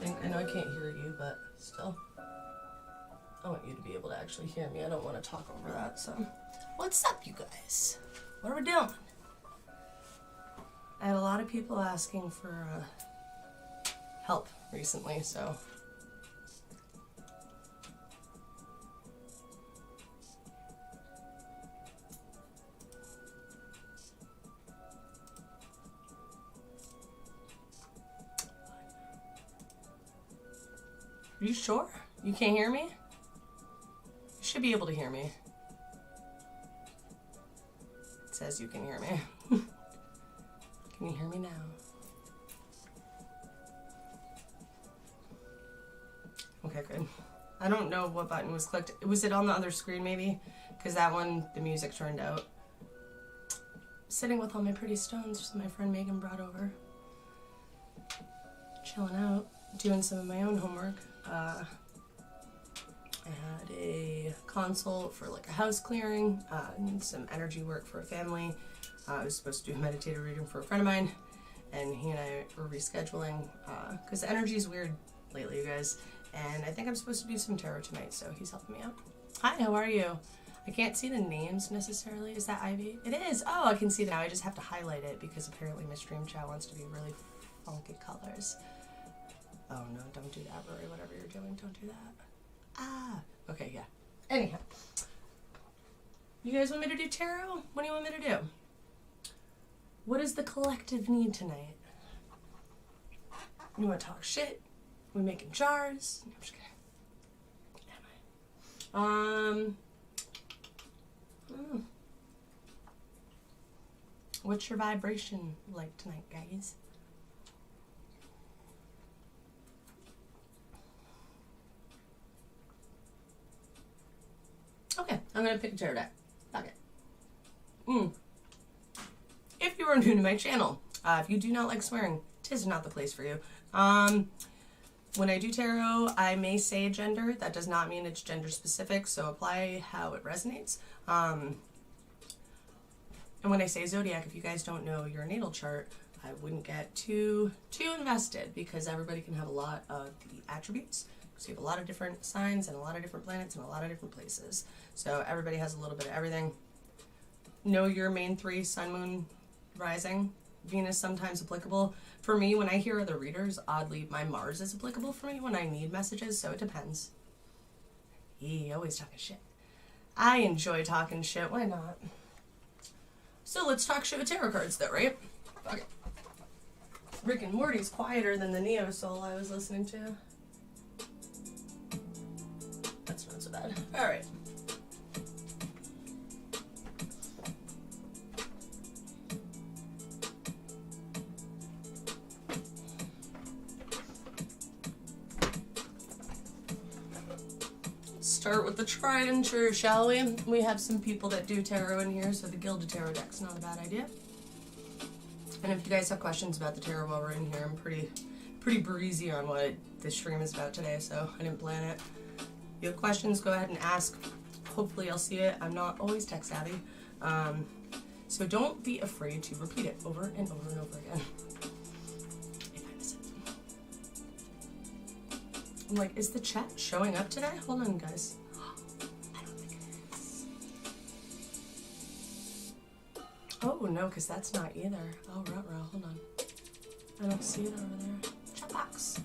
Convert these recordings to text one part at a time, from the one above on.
think. I know I can't hear you, but still. I want you to be able to actually hear me. I don't want to talk over that, so. What's up, you guys? What are we doing? I had a lot of people asking for help recently, so. Are you sure? You can't hear me? You should be able to hear me. It says you can hear me. Can you hear me now? Okay, good. I don't know what button was clicked. Was it on the other screen maybe? Because that one, the music turned out. Sitting with all my pretty stones my friend Megan brought over. Chilling out, doing some of my own homework. I had a consult for like a house clearing, and some energy work for a family. I was supposed to do a meditative reading for a friend of mine, and he and I were rescheduling because the energy is weird lately, you guys. And I think I'm supposed to do some tarot tonight, so he's helping me out. Hi, how are you? I can't see the names necessarily. Is that Ivy? It is. Oh, I can see that now. I just have to highlight it because apparently my stream chat wants to be really funky colors. Oh no, don't do that, Rory. Whatever you're doing, don't do that. Ah, okay, yeah. Anyhow, you guys want me to do tarot? What do you want me to do? What does the collective need tonight? You want to talk shit? We making jars? No, I'm just kidding. What's your vibration like tonight, guys? Okay, I'm gonna pick a tarot deck. Fuck it. If you are new to my channel, if you do not like swearing, 'tis not the place for you. When I do tarot, I may say gender. That does not mean it's gender specific, so apply how it resonates. And when I say zodiac, if you guys don't know your natal chart, I wouldn't get too invested because everybody can have a lot of the attributes. So you have a lot of different signs and a lot of different planets and a lot of different places. So everybody has a little bit of everything. Know your main three: sun, moon, rising. Venus sometimes applicable. For me, when I hear other readers, oddly, my Mars is applicable for me when I need messages, so it depends. Always talking shit. I enjoy talking shit, why not? So let's talk shit with tarot cards though, right? Fuck it. Rick and Morty's quieter than the Neo Soul I was listening to. That's not so bad. Alright. Start with the tried and true, shall we? We have some people that do tarot in here, so the Gilded Tarot deck's not a bad idea. And if you guys have questions about the tarot while we're in here, I'm pretty breezy on what the stream is about today, so I didn't plan it. If you have questions, go ahead and ask. Hopefully I'll see it. I'm not always tech savvy. So don't be afraid to repeat it over and over and over again. If I miss it. I'm like, is the chat showing up today? Hold on, guys. I don't think it is. Oh, no, because that's not either. Oh, ruh-roh, hold on. I don't see it over there. Chat box.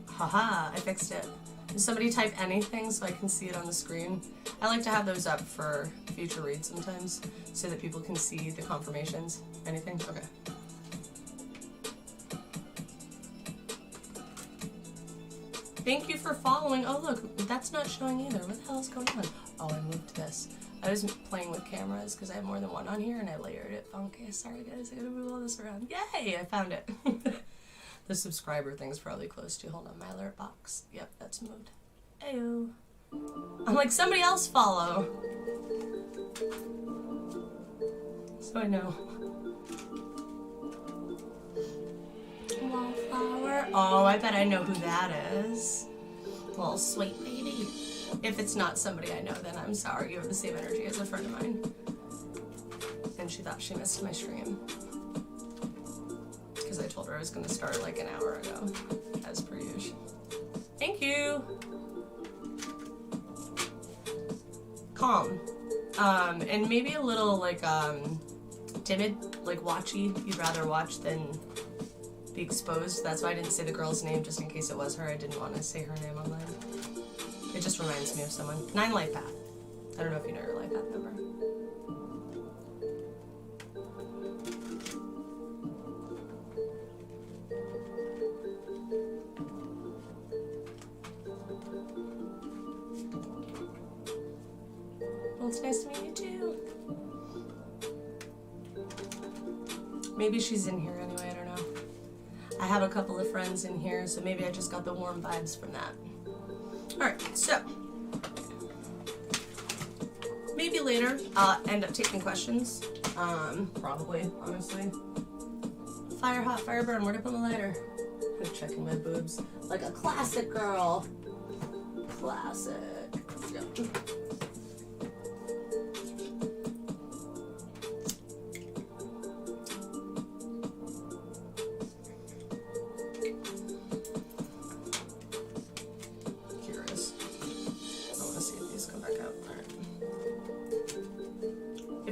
Haha, I fixed it. Does somebody type anything so I can see it on the screen? I like to have those up for future reads sometimes so that people can see the confirmations. Anything? Okay. Thank you for following. Oh, look, that's not showing either. What the hell is going on? Oh, I moved this. I was playing with cameras because I have more than one on here and I layered it funky. Sorry, guys. I gotta move all this around. Yay! I found it. The subscriber thing's probably close to. Hold on, my alert box. Yep, that's moved. Ayo. I'm like, somebody else follow. So I know. Wallflower. Oh, I bet I know who that is. Little sweet baby. If it's not somebody I know, then I'm sorry. You have the same energy as a friend of mine. And she thought she missed my stream. Because because I told her I was going to start like an hour ago, as per usual. Thank you. Calm. And maybe a little like timid, like watchy. You'd rather watch than be exposed. That's why I didn't say the girl's name, just in case it was her. I didn't want to say her name online. It just reminds me of someone. 9 life path. I don't know if you know your life path number. Well, it's nice to meet you too. Maybe she's in here anyway, I don't know. I have a couple of friends in here, so maybe I just got the warm vibes from that. Alright, so maybe later I'll end up taking questions. Probably, honestly. Fire hot, fire burn, where'd I put my lighter? I'm checking my boobs. Like a classic girl. Classic. Yep.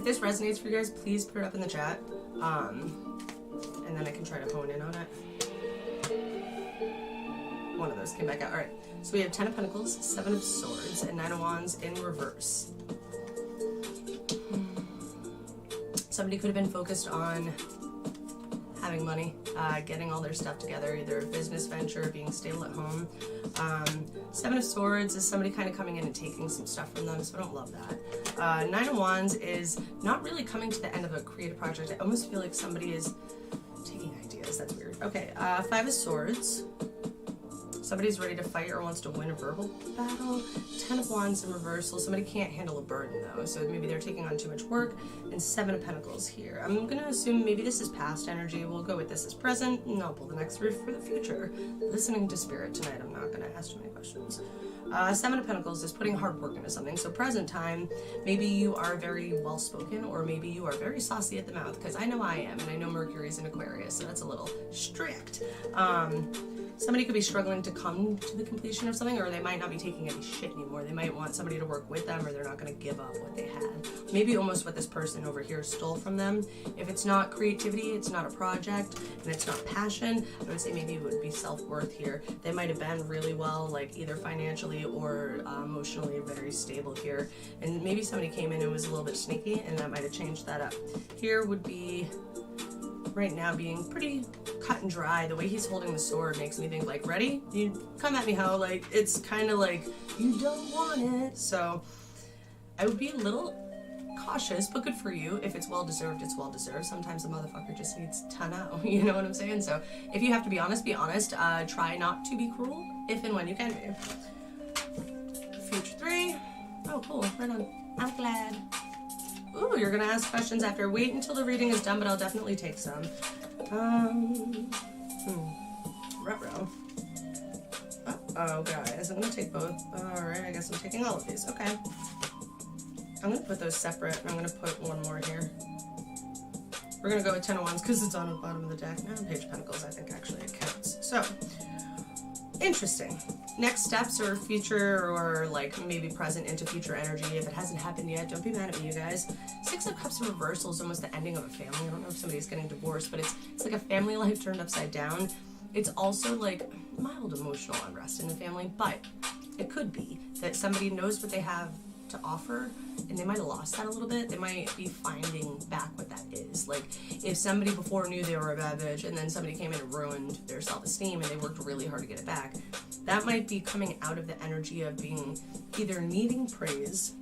This resonates for you guys, please put it up in the chat, and then I can try to hone in on it. One of those came back out. All right, so we have 10 of Pentacles, 7 of Swords, and 9 of Wands in reverse. Somebody could have been focused on having money, getting all their stuff together, either a business venture, being stable at home. 7 of Swords is somebody kind of coming in and taking some stuff from them, so I don't love that. 9 of Wands is not really coming to the end of a creative project. I almost feel like somebody is taking ideas. That's weird. Okay, 5 of Swords. Somebody's ready to fight or wants to win a verbal battle. 10 of Wands in reversal. Somebody can't handle a burden though, so maybe they're taking on too much work. And 7 of Pentacles here. I'm gonna assume maybe this is past energy. We'll go with this as present, and I'll pull the next roof for the future. Listening to spirit tonight, I'm not gonna ask too many questions. 7 of Pentacles is putting hard work into something. So present time, maybe you are very well-spoken, or maybe you are very saucy at the mouth, because I know I am, and I know Mercury's in Aquarius, so that's a little strict. Somebody could be struggling to come to the completion of something, or they might not be taking any shit anymore. They might want somebody to work with them, or they're not going to give up what they had. Maybe almost what this person over here stole from them. If it's not creativity, it's not a project, and it's not passion, I would say maybe it would be self-worth here. They might have been really well, like either financially or emotionally very stable here. And maybe somebody came in and was a little bit sneaky, and that might have changed that up. Here would be right now being pretty cut and dry. The way he's holding the sword makes me think like, ready? You come at me, ho. Like, it's kind of like, you don't want it. So I would be a little cautious, but good for you. If it's well-deserved, it's well-deserved. Sometimes a motherfucker just needs to know, you know what I'm saying? So if you have to be honest, be honest. Try not to be cruel, if and when you can be. Future 3. Oh, cool. Right on. I'm glad. Ooh, you're gonna ask questions after. Wait until the reading is done, but I'll definitely take some. Ruh-roh. Uh-oh, guys. I'm gonna take both. Alright, I guess I'm taking all of these. Okay. I'm gonna put those separate, and I'm gonna put one more here. We're gonna go with 10 of Wands because it's on the bottom of the deck. Now, Page of Pentacles, I think actually it counts. So, interesting. Next steps or future or like maybe present into future energy. If it hasn't happened yet, don't be mad at me, you guys. 6 of Cups in reversal is almost the ending of a family. I don't know if somebody's getting divorced, but it's like a family life turned upside down. It's also like mild emotional unrest in the family, but it could be that somebody knows what they have to offer and they might have lost that a little bit. They might be finding back what that is. Like if somebody before knew they were a bad bitch and then somebody came in and ruined their self-esteem and they worked really hard to get it back, that might be coming out of the energy of being either needing praise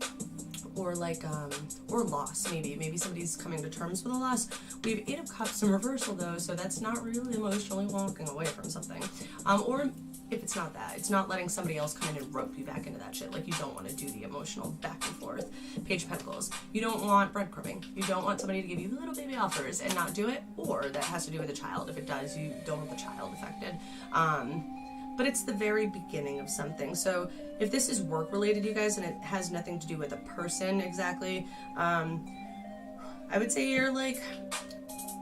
or like or loss. Maybe somebody's coming to terms with a loss. We have 8 of Cups in reversal though, so that's not really emotionally walking away from something. Or if it's not that, it's not letting somebody else come in and rope you back into that shit. Like you don't want to do the emotional back and forth. Page of Pentacles. You don't want breadcrumbing. You don't want somebody to give you little baby offers and not do it, or that has to do with a child. If it does, you don't want the child affected. But it's the very beginning of something. So if this is work related, you guys, and it has nothing to do with a person exactly, I would say you're like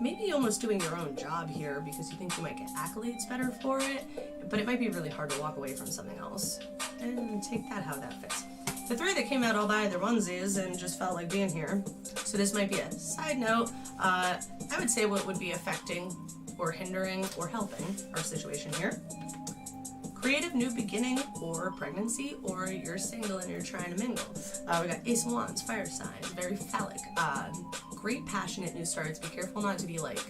maybe almost doing your own job here because you think you might get accolades better for it, but it might be really hard to walk away from something else. And take that how that fits. The three that came out all by their onesies and just felt like being here. So this might be a side note. I would say what would be affecting or hindering or helping our situation here. Creative new beginning or pregnancy, or you're single and you're trying to mingle. We got Ace of Wands, fire signs, very phallic. Great passionate new starts. Be careful not to be like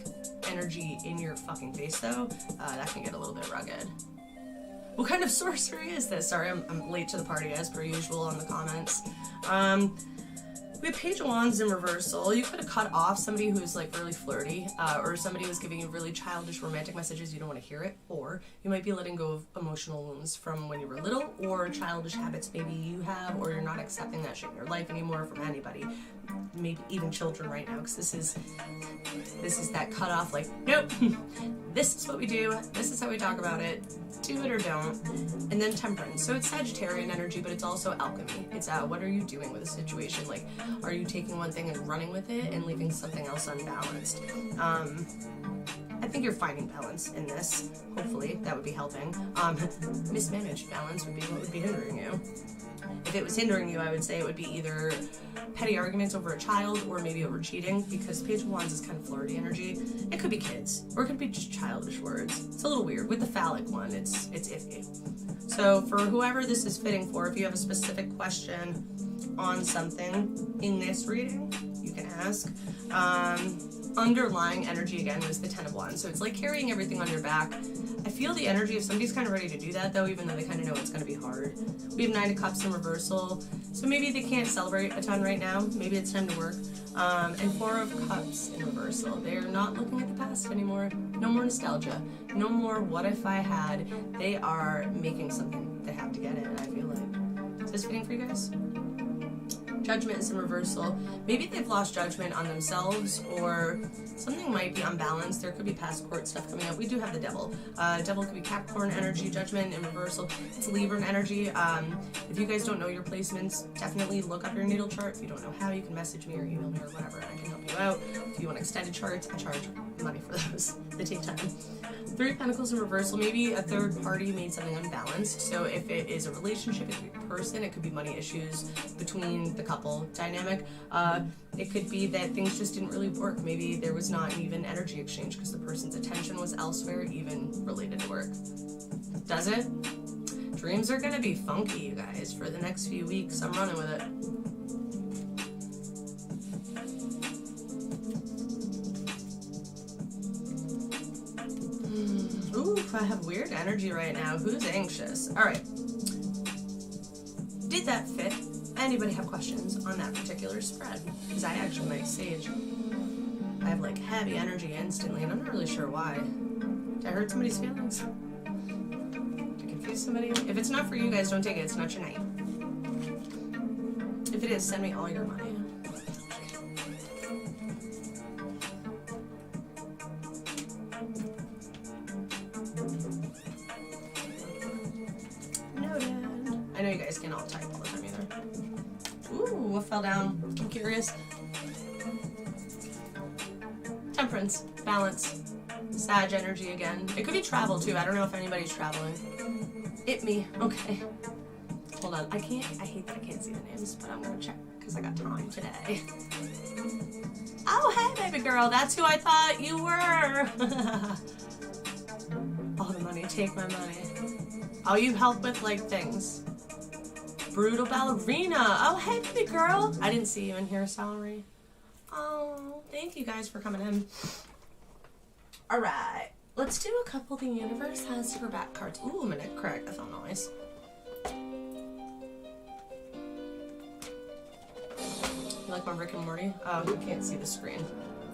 energy in your fucking face though. That can get a little bit rugged. What kind of sorcery is this? Sorry, I'm late to the party as per usual on the comments. We have Page of Wands in reversal. You could have cut off somebody who's like really flirty, or somebody who's giving you really childish romantic messages, you don't want to hear it, or you might be letting go of emotional wounds from when you were little, or childish habits maybe you have, or you're not accepting that shit in your life anymore from anybody, maybe even children right now, because this is that cut off like, nope, this is what we do, this is how we talk about it, do it or don't. And then Temperance. So it's Sagittarian energy, but it's also alchemy. It's what are you doing with a situation? Like, are you taking one thing and running with it and leaving something else unbalanced? I think you're finding balance in this. Hopefully, that would be helping. Mismanaged balance would be what would be hindering you. If it was hindering you, I would say it would be either petty arguments over a child or maybe over cheating, because Page of Wands is kind of flirty energy. It could be kids, or it could be just childish words. It's a little weird. With the phallic one, it's iffy. So for whoever this is fitting for, if you have a specific question on something in this reading, you can ask. Underlying energy again was the Ten of Wands, so it's like carrying everything on your back. I feel the energy if somebody's kind of ready to do that though, even though they kind of know it's going to be hard. We have Nine of Cups in reversal, so maybe they can't celebrate a ton right now. Maybe it's time to work. And Four of Cups in reversal. They're not looking at the past anymore. No more nostalgia. No more what if I had. They are making something they have to get it, I feel like. Is this fitting for you guys? Judgment is in reversal. Maybe they've lost judgment on themselves, or something might be unbalanced. There could be past court stuff coming up. We do have the Devil. Devil could be Capricorn energy, Judgment in reversal. It's Libra energy. If you guys don't know your placements, definitely look up your natal chart. If you don't know how, you can message me or email me or whatever, and I can help you out. If you want extended charts, I charge money for those. They take time. Three of Pentacles in reversal. Maybe a third party made something unbalanced. So if it is a relationship, it could be a person, it could be money issues between the couple dynamic. It could be that things just didn't really work. Maybe there was not an even energy exchange because the person's attention was elsewhere, even related to work. Does it? Dreams are gonna be funky, you guys, for the next few weeks. I'm running with it. Ooh, I have weird energy right now. Who's anxious? All right. Did that fit? Anybody have questions on that particular spread? Because I actually like Sage. I have like heavy energy instantly, and I'm not really sure why. Did I hurt somebody's feelings? Did I confuse somebody? If it's not for you guys, don't take it. It's not your night. If it is, send me all your money. I know you guys can't all type all the time either. Ooh, what fell down? I'm curious. Temperance, balance, Sag energy again. It could be travel too. I don't know if anybody's traveling. It me. Okay. Hold on. I hate that I can't see the names, but I'm gonna check because I got time today. Oh, hey, baby girl. That's who I thought you were. All the money. Take my money. Oh, you help with like things. Brutal ballerina. Oh, hey, baby girl. I didn't see you in here, Salary. Oh, thank you guys for coming in. All right. Let's do a couple the universe has for back cards. Ooh, I'm gonna crack. That felt nice. You like my Rick and Morty? Oh, you can't see the screen.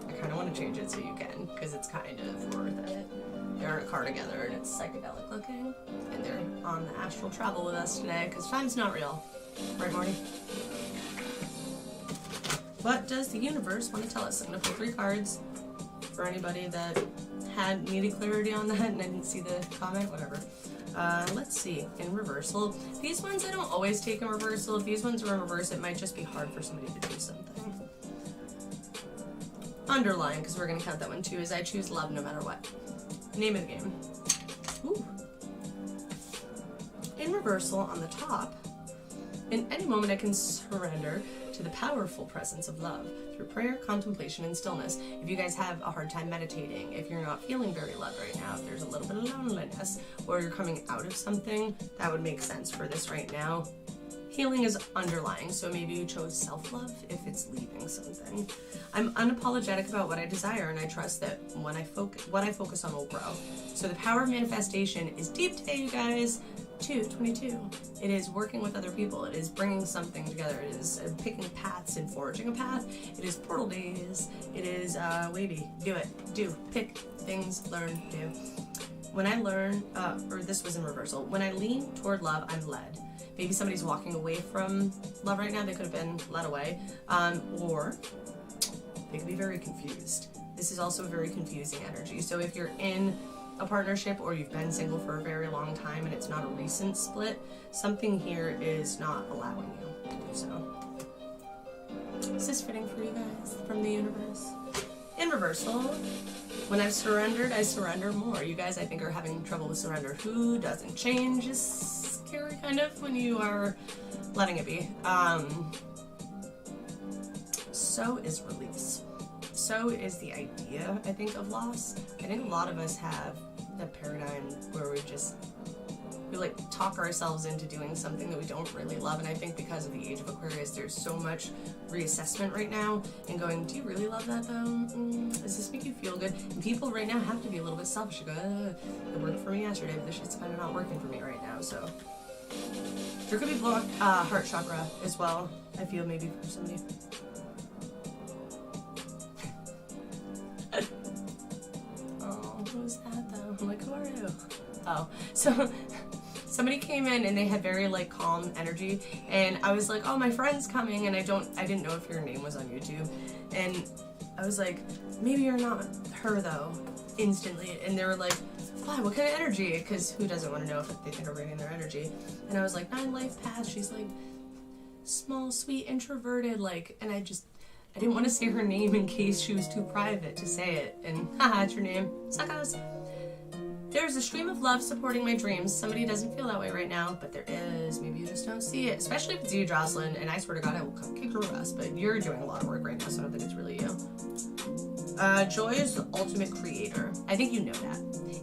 I kind of want to change it so you can, because it's kind of worth it. They're in a car together and it's psychedelic looking, and they're on the astral travel with us today because time's not real. Right, Morty? What does the universe want to tell us? I'm going to pull 3 cards for anybody that needed clarity on that and I didn't see the comment, whatever. Let's see, in reversal. These ones I don't always take in reversal. If these ones are in reverse, it might just be hard for somebody to do something. underlying, because we're going to count that one too, is I choose love no matter what. Name of the game. Ooh. In reversal on the top, in any moment I can surrender to the powerful presence of love through prayer, contemplation, and stillness. If you guys have a hard time meditating, if you're not feeling very loved right now, if there's a little bit of loneliness, or you're coming out of something, that would make sense for this right now. Healing is underlying, so maybe you chose self-love if it's leaving something. I'm unapologetic about what I desire, and I trust that when what I focus on will grow. So the power of manifestation is deep today, you guys. 22. It is working with other people. It is bringing something together. It is picking paths and forging a path. It is portal days. It is wavy. Do it. Do. Pick things. Learn. Do. When I learn, or this was in reversal. When I lean toward love, I'm led. Maybe somebody's walking away from love right now. They could have been led away, or they could be very confused. This is also a very confusing energy. So if you're in a partnership or you've been single for a very long time and it's not a recent split, something here is not allowing you to do so. Is this fitting for you guys from the universe? In reversal, when I've surrendered, I surrender more. You guys, I think, are having trouble with surrender. Who doesn't? Change is scary kind of when you are letting it be. So is release. So is the idea, I think, of loss. I think a lot of us have that paradigm where we like talk ourselves into doing something that we don't really love. And I think because of the age of Aquarius, there's so much reassessment right now and going, do you really love that though? Does this make you feel good? And people right now have to be a little bit selfish. Go, it worked for me yesterday, but this shit's kind of not working for me right now. So there could be blocked heart chakra as well, I feel, maybe for somebody. Who's that though? I'm like, who are you? Oh, so somebody came in and they had very like calm energy, and I was like, oh, my friend's coming, and I didn't know if your name was on YouTube, and I was like, maybe you're not her though, instantly, and they were like, why? What kind of energy? Because who doesn't want to know if they think I'm reading their energy? And I was like, 9 life paths. She's like small, sweet, introverted, like, and I didn't want to say her name in case she was too private to say it. And haha, it's your name. Suckers. There's a stream of love supporting my dreams. Somebody doesn't feel that way right now, but there is. Maybe you just don't see it. Especially if it's you, Jocelyn. And I swear to God, I will kick your ass. But you're doing a lot of work right now, so I don't think it's really you. Joy is the ultimate creator. I think you know that.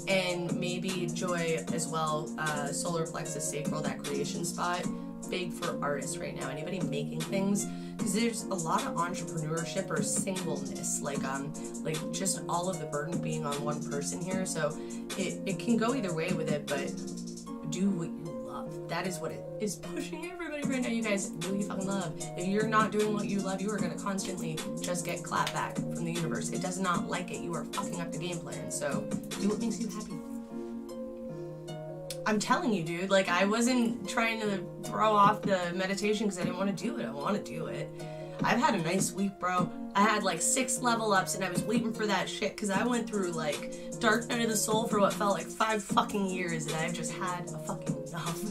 And maybe Joy as well, solar plexus sacral, that creation spot. Big for artists right now. Anybody making things, because there's a lot of entrepreneurship or singleness, like just all of the burden being on one person here. So it can go either way with it, but do what you love. That is what it is pushing everybody right now. You guys, do what you fucking love. If you're not doing what you love, you are going to constantly just get clapped back from the universe. It does not like it. You are fucking up the game plan. So do what makes you happy. I'm telling you, dude, like, I wasn't trying to throw off the meditation because I didn't want to do it. I want to do it. I've had a nice week, bro. I had like 6 level ups and I was waiting for that shit because I went through like Dark Night of the Soul for what felt like 5 fucking years, and I've just had a fucking enough.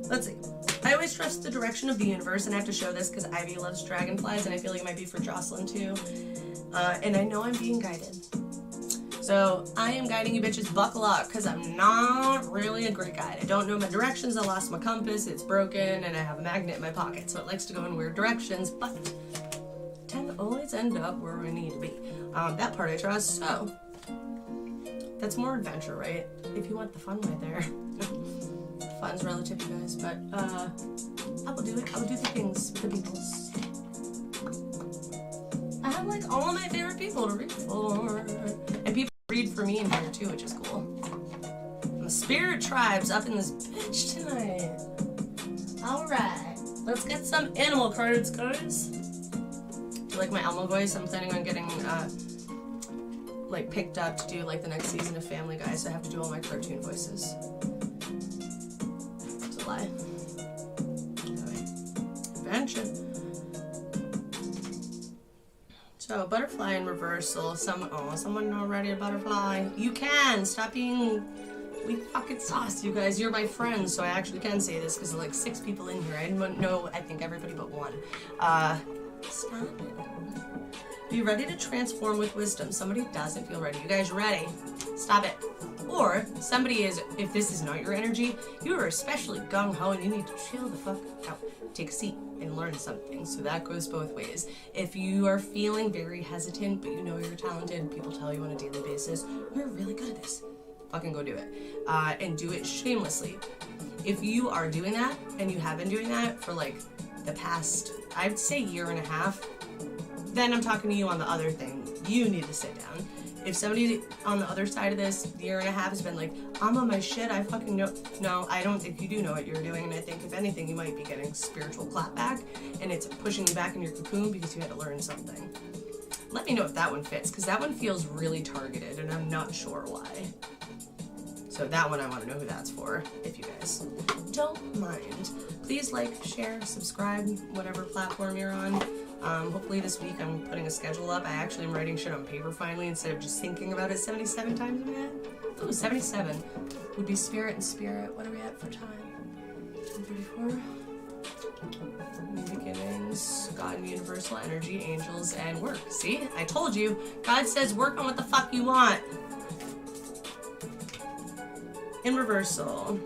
Let's see. I always trust the direction of the universe, and I have to show this because Ivy loves dragonflies, and I feel like it might be for Jocelyn too. And I know I'm being guided. So I am guiding you bitches, buckle up, because I'm not really a great guide. I don't know my directions, I lost my compass, it's broken, and I have a magnet in my pocket, so it likes to go in weird directions, but tend to always end up where we need to be. That part I trust, so that's more adventure, right? If you want the fun right there. Fun's relative, you guys, but I will do it. I will do the things with the peoples. I have like all of my favorite people to read for, and people read for me in here too, which is cool. The spirit tribe's up in this bitch tonight. Alright, let's get some animal cards, guys. Do you like my Elmo voice? I'm planning on getting like picked up to do like the next season of Family Guy, so I have to do all my cartoon voices. It's a lie. Adventure. So, butterfly in reversal. Someone already a butterfly. You can! Stop being We fucking sauce, you guys. You're my friends, so I actually can say this because there's like 6 people in here. I didn't know, I think everybody but one. Stop it. Be ready to transform with wisdom. Somebody doesn't feel ready. You guys ready? Stop it. Or somebody is, if this is not your energy, you are especially gung-ho and you need to chill the fuck out. Take a seat and learn something. So that goes both ways. If you are feeling very hesitant, but you know you're talented and people tell you on a daily basis, you're really good at this, fucking go do it. And do it shamelessly. If you are doing that, and you have been doing that for like the past, I'd say 1.5 years, then I'm talking to you on the other thing. You need to sit down. If somebody on the other side of this 1.5 years has been like, I'm on my shit, I fucking know. No, I don't think you do know what you're doing. And I think if anything, you might be getting spiritual clapback and it's pushing you back in your cocoon because you had to learn something. Let me know if that one fits, because that one feels really targeted and I'm not sure why. So that one I want to know who that's for, if you guys don't mind. Please like, share, subscribe, whatever platform you're on. Hopefully this week I'm putting a schedule up. I actually am writing shit on paper finally instead of just thinking about it 77 times in my head. Ooh, 77 would be spirit and spirit. What are we at for time? 10:34. New beginnings, God and universal energy, angels, and work. See, I told you. God says work on what the fuck you want. In reversal.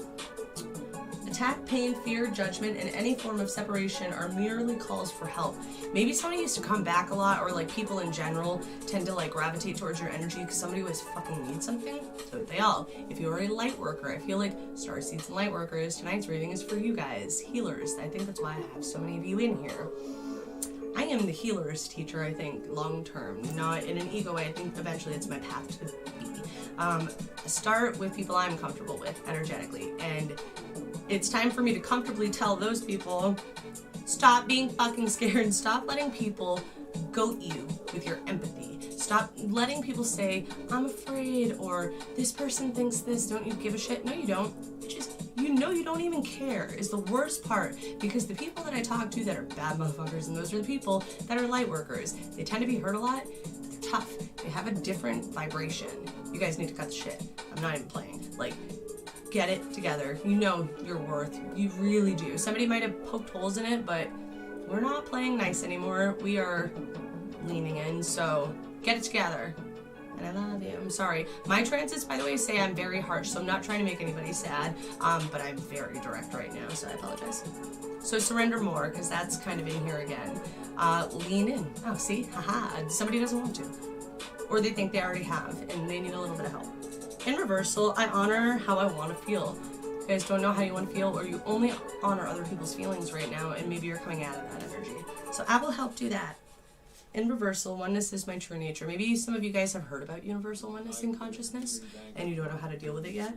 Attack, pain, fear, judgment, and any form of separation are merely calls for help. Maybe somebody used to come back a lot, or like people in general tend to like gravitate towards your energy because somebody always fucking needs something. So they all. If you're a light worker, I feel like starseeds and light workers, tonight's reading is for you guys, healers. I think that's why I have so many of you in here. I am the healer's teacher, I think, long term, not in an ego way. I think eventually it's my path to be. Start with people I'm comfortable with energetically, and it's time for me to comfortably tell those people, stop being fucking scared and stop letting people goat you with your empathy. Stop letting people say, I'm afraid, or this person thinks this, don't you give a shit? No, you don't. You know you don't even care is the worst part, because the people that I talk to that are bad motherfuckers, and those are the people that are light workers, they tend to be hurt a lot, but they're tough. They have a different vibration. You guys need to cut the shit. I'm not even playing. Like, get it together. You know your worth. You really do. Somebody might have poked holes in it, but we're not playing nice anymore. We are leaning in, so get it together. And I love you. I'm sorry. My transits, by the way, say I'm very harsh, so I'm not trying to make anybody sad, but I'm very direct right now, so I apologize. So surrender more, because that's kind of in here again. Lean in. Oh, see? Haha. Somebody doesn't want to. Or they think they already have, and they need a little bit of help. In reversal, I honor how I want to feel. You guys don't know how you want to feel, or you only honor other people's feelings right now, and maybe you're coming out of that energy. So I will help do that. In reversal, oneness is my true nature. Maybe some of you guys have heard about universal oneness in consciousness, and you don't know how to deal with it yet.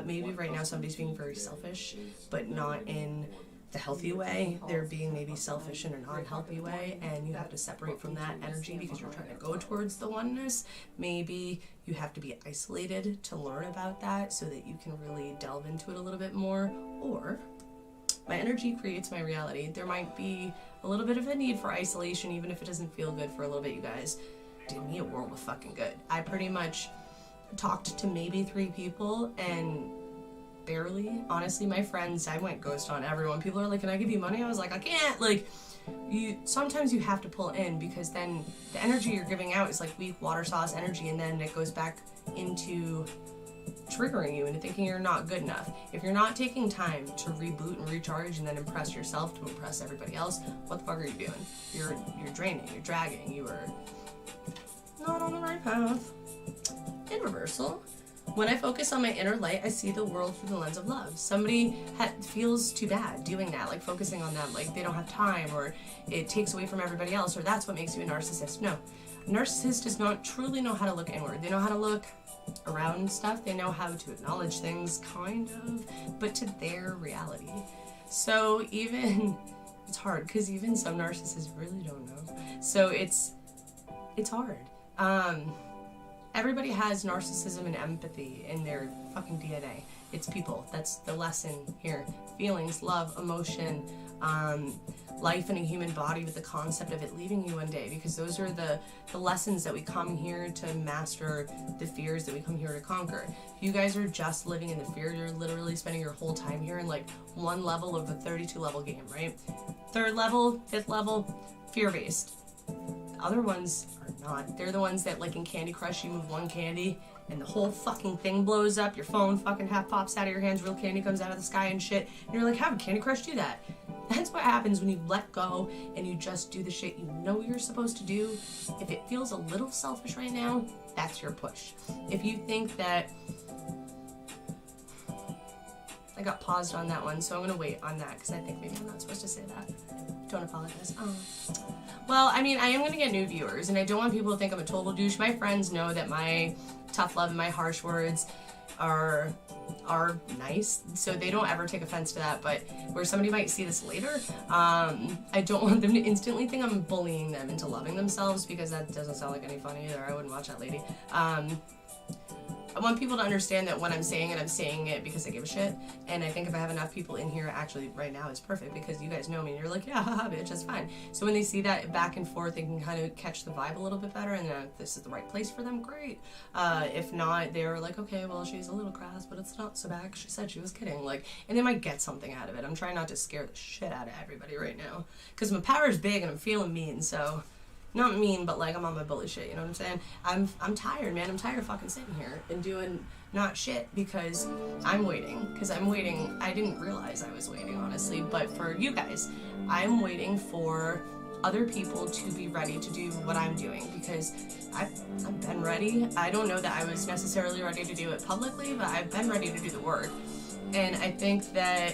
Maybe right now somebody's being very selfish, but not in the healthy way. They're being maybe selfish in a non-healthy way, and you have to separate from that energy because you're trying to go towards the oneness. Maybe you have to be isolated to learn about that so that you can really delve into it a little bit more. Or my energy creates my reality. There might be a little bit of a need for isolation, even if it doesn't feel good for a little bit, you guys. Did me a world of fucking good. I pretty much talked to maybe 3 people, and barely. Honestly, my friends, I went ghost on everyone. People are like, can I give you money? I was like, I can't. Like, sometimes you have to pull in, because then the energy you're giving out is like weak water sauce energy, and then it goes back into triggering you into thinking you're not good enough. If you're not taking time to reboot and recharge and then impress yourself to impress everybody else, what the fuck are you doing? You're draining, you're dragging, you are not on the right path. In reversal, when I focus on my inner light, I see the world through the lens of love. Somebody feels too bad doing that, like focusing on them, like they don't have time, or it takes away from everybody else, or that's what makes you a narcissist. No, a narcissist does not truly know how to look inward. They know how to look around stuff. They know how to acknowledge things, kind of, but to their reality. So even, it's hard, because even some narcissists really don't know. So it's hard. Everybody has narcissism and empathy in their fucking DNA. It's people. That's the lesson here. Feelings, love, emotion, life in a human body with the concept of it leaving you one day, because those are the lessons that we come here to master, the fears that we come here to conquer. If you guys are just living in the fear, you're literally spending your whole time here in like one level of a 32 level game, right? Third level, fifth level, fear-based. Other ones are not. They're the ones that, like in Candy Crush, you move one candy and the whole fucking thing blows up, your phone fucking half pops out of your hands, real candy comes out of the sky and shit, and you're like, how did Candy Crush do that? That's what happens when you let go and you just do the shit you know you're supposed to do. If it feels a little selfish right now, that's your push. If you think that... I got paused on that one, so I'm gonna wait on that, because I think maybe I'm not supposed to say that. Don't apologize. Well, I mean, I am gonna get new viewers, and I don't want people to think I'm a total douche. My friends know that my tough love and my harsh words are nice, so they don't ever take offense to that. But where somebody might see this later, I don't want them to instantly think I'm bullying them into loving themselves, because that doesn't sound like any fun either. I wouldn't watch that lady. I want people to understand that when I'm saying it because I give a shit. And I think if I have enough people in here, actually right now is perfect, because you guys know me and you're like, yeah, haha, bitch, that's fine. So when they see that back and forth, they can kind of catch the vibe a little bit better, and if this is the right place for them, great. If not, they're like, okay, well, she's a little crass, but it's not so bad. She said she was kidding. Like, and they might get something out of it. I'm trying not to scare the shit out of everybody right now, because my power's big and I'm feeling mean, so... Not mean, but like I'm on my bully shit, you know what I'm saying? I'm tired, man. I'm tired of fucking sitting here and doing not shit, because I'm waiting. I didn't realize I was waiting, honestly, but for you guys, I'm waiting for other people to be ready to do what I'm doing, because I've been ready. I don't know that I was necessarily ready to do it publicly, but I've been ready to do the work. And I think that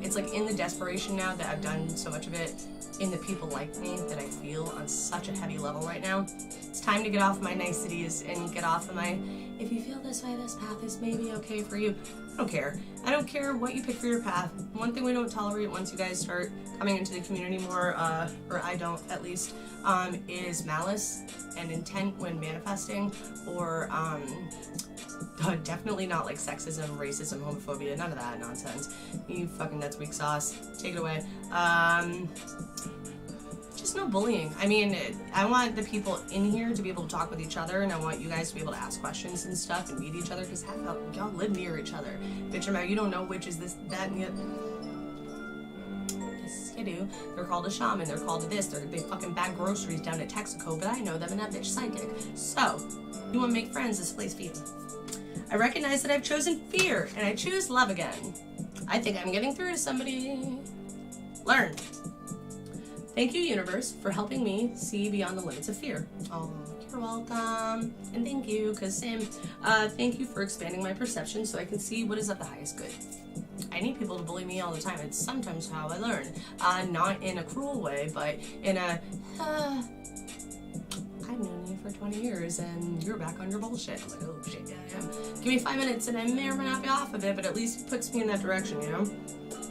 it's like in the desperation now that I've done so much of it, in the people like me that I feel on such a heavy level right now, it's time to get off my niceties and get off of my, if you feel this way, this path is maybe okay for you. I don't care. I don't care what you pick for your path. One thing we don't tolerate once you guys start coming into the community more, or I don't at least, is malice and intent when manifesting, or definitely not like sexism, racism, homophobia, none of that nonsense. You fucking, that's weak sauce. Take it away. Just no bullying. I mean, I want the people in here to be able to talk with each other, and I want you guys to be able to ask questions and stuff and meet each other, because y'all live near each other. Bitch, you don't know which is this, that, and the other. Yes, you do. They're called a shaman, they're called a this, they fucking bag groceries down at Texaco, but I know them and that bitch psychic. So, you want to make friends, this place for you. I recognize that I've chosen fear, and I choose love again. I think I'm getting through to somebody. Learn. Thank you, universe, for helping me see beyond the limits of fear. Oh, you're welcome. And thank you, because Sam, thank you for expanding my perception so I can see what is of the highest good. I need people to bully me all the time. It's sometimes how I learn. Not in a cruel way, but in a, I've known you for 20 years and you're back on your bullshit. I'm like, oh shit, yeah, I am. Give me 5 minutes and I may or may not be off of it, but at least it puts me in that direction, you know?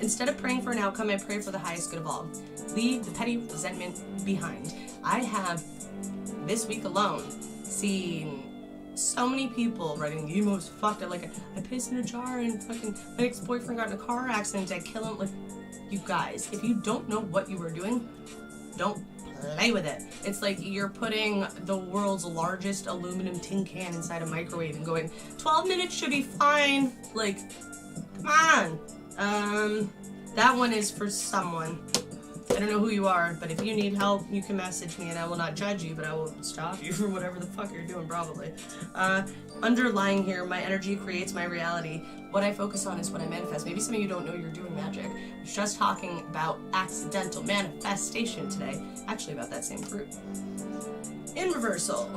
Instead of praying for an outcome, I pray for the highest good of all. Leave the petty resentment behind. I have, this week alone, seen so many people writing the most fucked up, like, I pissed in a jar and fucking my ex-boyfriend got in a car accident, I kill him. Like, you guys, if you don't know what you are doing, don't play with it. It's like you're putting the world's largest aluminum tin can inside a microwave and going, 12 minutes should be fine. Like, come on. That one is for someone. I don't know who you are, but if you need help, you can message me and I will not judge you, but I will stop you for whatever the fuck you're doing, probably. Underlying here, my energy creates my reality. What I focus on is what I manifest. Maybe some of you don't know you're doing magic. I was just talking about accidental manifestation today. Actually, about that same fruit. In reversal.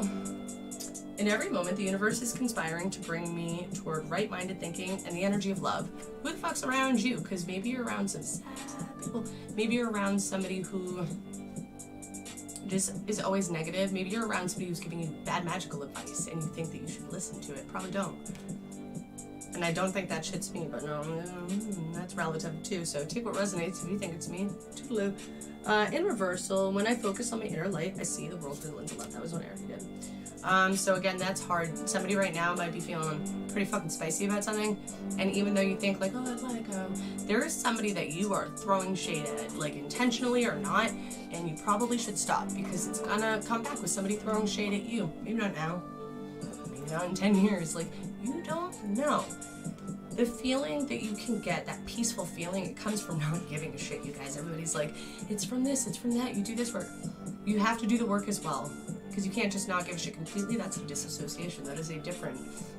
In every moment, the universe is conspiring to bring me toward right-minded thinking and the energy of love. Who the fuck's around you? Because maybe you're around some sad people. Maybe you're around somebody who just is always negative. Maybe you're around somebody who's giving you bad magical advice and you think that you should listen to it. Probably don't. And I don't think that shit's me, but no, that's relative too. So take what resonates. If you think it's me, toodaloo. In reversal, when I focus on my inner light, I see the world through the lens of love. That was what I already did. So again, that's hard. Somebody right now might be feeling pretty fucking spicy about something, and even though you think like, oh, I'd let it go, there is somebody that you are throwing shade at, like intentionally or not, and you probably should stop, because it's gonna come back with somebody throwing shade at you. Maybe not now, maybe not in 10 years, like, you don't know. The feeling that you can get, that peaceful feeling, it comes from not giving a shit, you guys. Everybody's like, it's from this, it's from that, you do this work. You have to do the work as well, because you can't just not give a shit completely. That's a disassociation. That is a different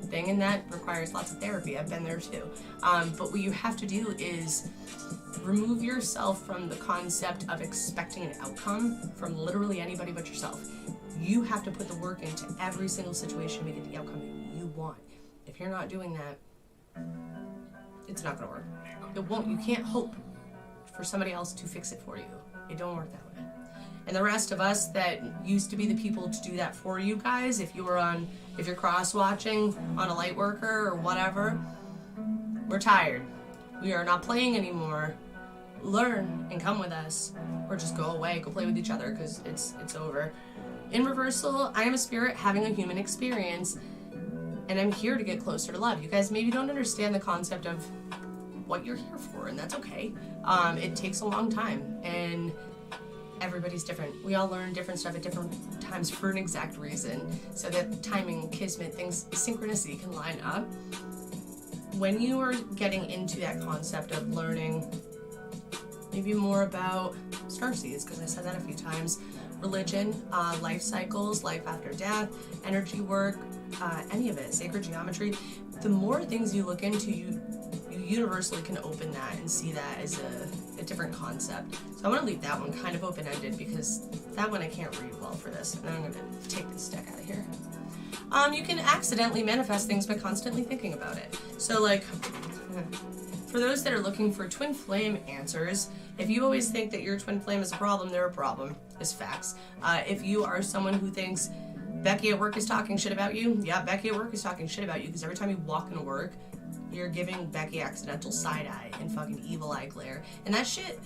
thing, and that requires lots of therapy. I've been there too. But what you have to do is remove yourself from the concept of expecting an outcome from literally anybody but yourself. You have to put the work into every single situation to get the outcome that you want. If you're not doing that, it's not gonna work. It won't. You can't hope for somebody else to fix it for you. It don't work that way. And the rest of us that used to be the people to do that for you guys, if you're cross-watching on a light worker or whatever, we're tired. We are not playing anymore. Learn and come with us, or just go away, go play with each other, because it's over. In reversal, I am a spirit having a human experience, and I'm here to get closer to love. You guys maybe don't understand the concept of what you're here for, and that's okay. It takes a long time, and everybody's different. We all learn different stuff at different times for an exact reason, so that timing, kismet, things, synchronicity can line up. When you are getting into that concept of learning maybe more about starseeds, because I said that a few times, religion, life cycles, life after death, energy work, any of it, sacred geometry, the more things you look into, you universally can open that and see that as a different concept. So I want to leave that one kind of open-ended, because that one I can't read well for this, and I'm going to take this deck out of here. You can accidentally manifest things by constantly thinking about it. So like, for those that are looking for twin flame answers, if you always think that your twin flame is a problem, they're a problem. It's facts. If you are someone who thinks Becky at work is talking shit about you, yeah, Becky at work is talking shit about you, because every time you walk into work, you're giving Becky accidental side eye and fucking evil eye glare. And that shit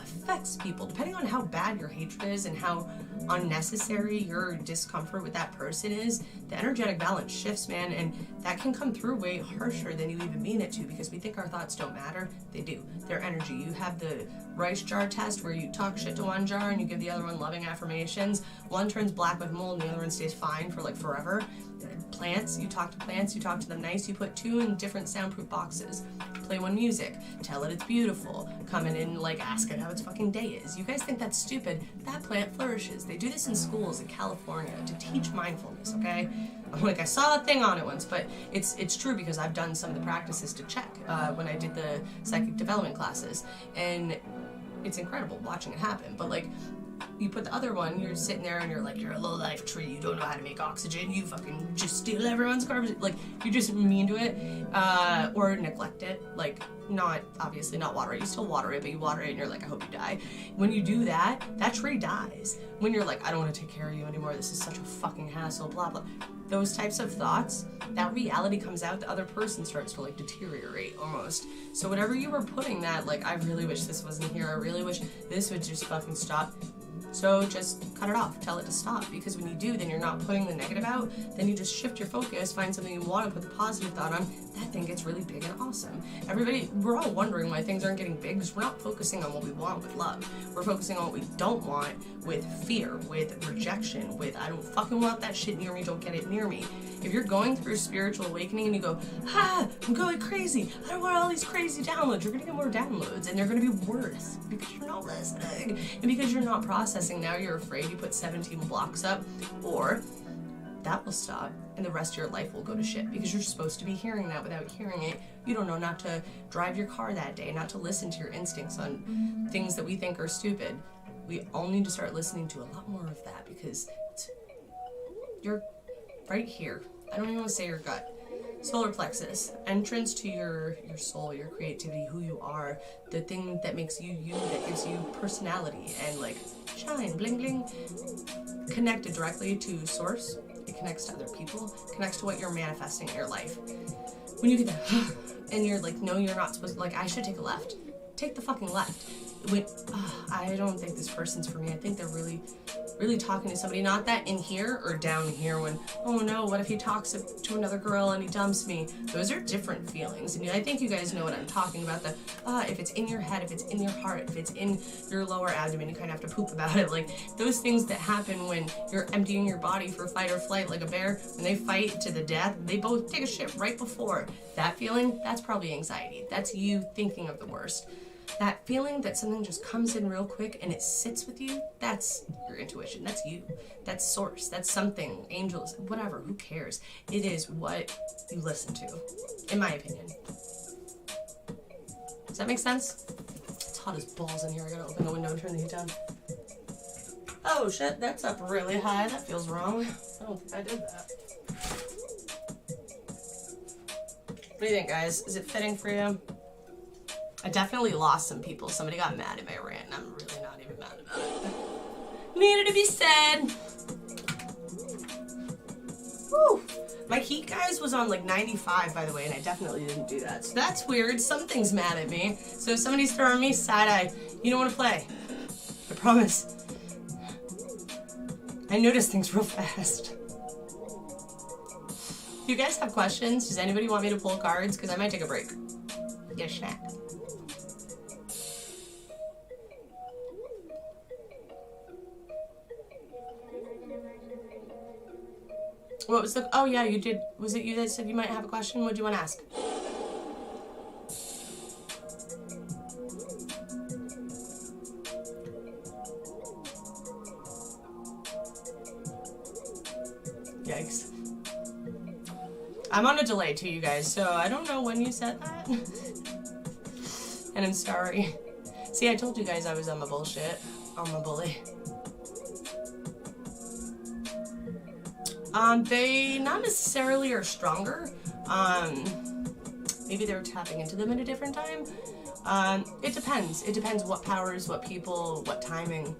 affects people. Depending on how bad your hatred is and how unnecessary your discomfort with that person is, the energetic balance shifts, man, and that can come through way harsher than you even mean it to, because we think our thoughts don't matter. They do. They're energy. You have the rice jar test where you talk shit to one jar and you give the other one loving affirmations. One turns black with mold and the other one stays fine for like forever. Plants, you talk to plants, you talk to them nice, you put two in different soundproof boxes. Play one music, tell it it's beautiful, come in and like ask it how its fucking day is. You guys think that's stupid? That plant flourishes. They do this in schools in California to teach mindfulness, okay? Like, I saw a thing on it once, but it's true, because I've done some of the practices to check when I did the psychic development classes, and it's incredible watching it happen. But like, you put the other one, you're sitting there and you're like, you're a low-life tree, you don't know how to make oxygen, you fucking just steal everyone's garbage, like, you're just mean to it, or neglect it, like, not, obviously not water it, you still water it, but you water it and you're like, I hope you die. When you do that, that tree dies. When you're like, I don't want to take care of you anymore, this is such a fucking hassle, blah, blah. Those types of thoughts, that reality comes out, the other person starts to like deteriorate almost. So whatever you were putting that, like, I really wish this wasn't here, I really wish this would just fucking stop. So just cut it off, tell it to stop, because when you do, then you're not putting the negative out, then you just shift your focus, find something you want to put the positive thought on, that thing gets really big and awesome. Everybody, we're all wondering why things aren't getting big, because we're not focusing on what we want with love. We're focusing on what we don't want with fear, with rejection, with I don't fucking want that shit near me, don't get it near me. If you're going through spiritual awakening and you go, I'm going crazy, I don't want all these crazy downloads, you're gonna get more downloads, and they're gonna be worse, because you're not listening, and because you're not processing. Now you're afraid, you put 17 blocks up, or that will stop and the rest of your life will go to shit, because you're supposed to be hearing that. Without hearing it, you don't know not to drive your car that day, not to listen to your instincts on things that we think are stupid. We all need to start listening to a lot more of that, because you're right here. I don't even want to say your gut. Solar plexus, entrance to your soul, your creativity, who you are, the thing that makes you you, that gives you personality and like shine, bling bling. Connected directly to source, it connects to other people, connects to what you're manifesting in your life. When you get that, and you're like, no, you're not supposed to, like, I should take a left. Take the fucking left. When, I don't think this person's for me. I think they're really really talking to somebody, not that in here or down here when, oh no, what if he talks to another girl and he dumps me? Those are different feelings. And I think you guys know what I'm talking about. If it's in your head, if it's in your heart, if it's in your lower abdomen, you kind of have to poop about it. Like those things that happen when you're emptying your body for fight or flight, like a bear, when they fight to the death, they both take a shit right before. That feeling, that's probably anxiety. That's you thinking of the worst. That feeling that something just comes in real quick and it sits with you, that's your intuition. That's you. That's source. That's something. Angels, whatever. Who cares? It is what you listen to, in my opinion. Does that make sense? It's hot as balls in here. I gotta open the window and turn the heat down. Oh shit, that's up really high. That feels wrong. I don't think I did that. What do you think, guys? Is it fitting for you? I definitely lost some people. Somebody got mad at my rant, and I'm really not even mad about it. Needed to be said. Whew. My heat, guys, was on like 95, by the way, and I definitely didn't do that. So that's weird. Something's mad at me. So if somebody's throwing me side-eye, you don't want to play. I promise. I notice things real fast. If you guys have questions, does anybody want me to pull cards? Because I might take a break. Get a snack. What was the, oh yeah, you did, was it you that said you might have a question? What do you want to ask? Yikes. I'm on a delay too, you guys, so I don't know when you said that. And I'm sorry. See, I told you guys I was on my bullshit. On my bully. They not necessarily are stronger. Maybe they're tapping into them at a different time. It depends. It depends what powers, what people, what timing.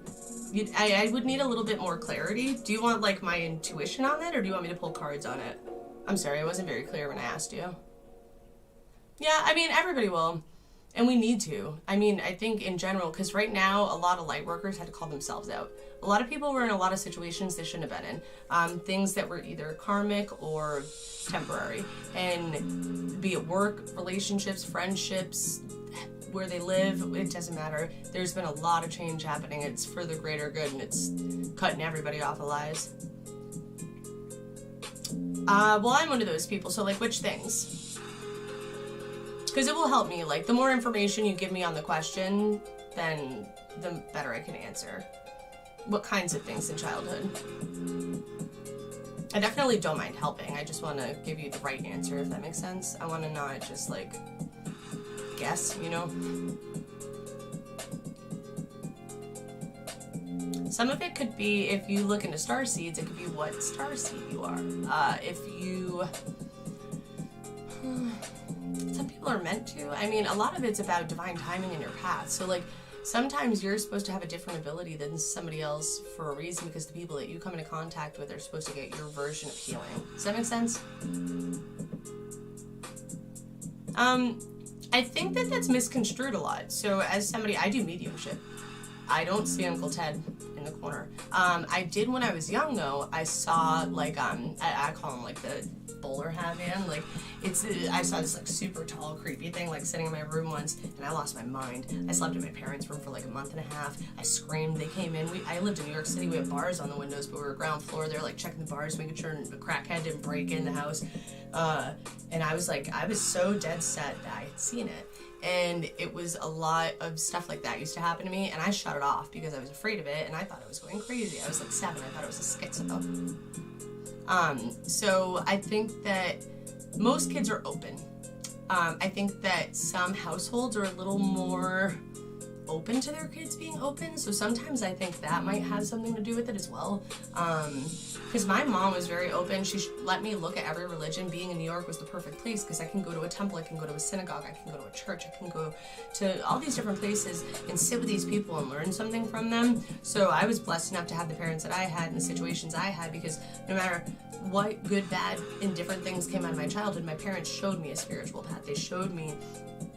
I would need a little bit more clarity. Do you want like my intuition on it, or do you want me to pull cards on it? I'm sorry, I wasn't very clear when I asked you. Yeah, I mean, everybody will. And we need to. I mean, I think in general, because right now, a lot of light workers had to call themselves out. A lot of people were in a lot of situations they shouldn't have been in. Things that were either karmic or temporary. And be it work, relationships, friendships, where they live, it doesn't matter. There's been a lot of change happening. It's for the greater good, and it's cutting everybody off of lies. Well, I'm one of those people, so like, which things? Because it will help me. Like, the more information you give me on the question, then the better I can answer. What kinds of things in childhood? I definitely don't mind helping. I just want to give you the right answer, if that makes sense. I want to not just, like, guess, you know? Some of it could be, if you look into star seeds, it could be what star seed you are. If you... Some people are meant to. I mean, a lot of it's about divine timing in your path. So, like, sometimes you're supposed to have a different ability than somebody else for a reason, because the people that you come into contact with are supposed to get your version of healing. Does that make sense? I think that that's misconstrued a lot. So, as somebody, I do mediumship. I don't see Uncle Ted in the corner. I did when I was young, though. I saw, like, I call him, like, the bowler hat man. Like, I saw this, like, super tall, creepy thing, like, sitting in my room once, and I lost my mind. I slept in my parents' room for, like, a month and a half. I screamed. They came in. I lived in New York City. We had bars on the windows, but we were ground floor. They were, like, checking the bars, making sure the crackhead didn't break in the house. And I was, like, I was so dead set that I had seen it. And it was a lot of stuff like that used to happen to me, and I shut it off because I was afraid of it, and I thought I was going crazy. I was like 7, I thought it was a schizo. So I think that most kids are open. I think that some households are a little more open to their kids being open, so sometimes I think that might have something to do with it as well. Because my mom was very open. She let me look at every religion. Being in New York was the perfect place because I can go to a temple, I can go to a synagogue, I can go to a church, I can go to all these different places and sit with these people and learn something from them. So I was blessed enough to have the parents that I had and the situations I had, because no matter what good, bad, indifferent things came out of my childhood, my parents showed me a spiritual path. They showed me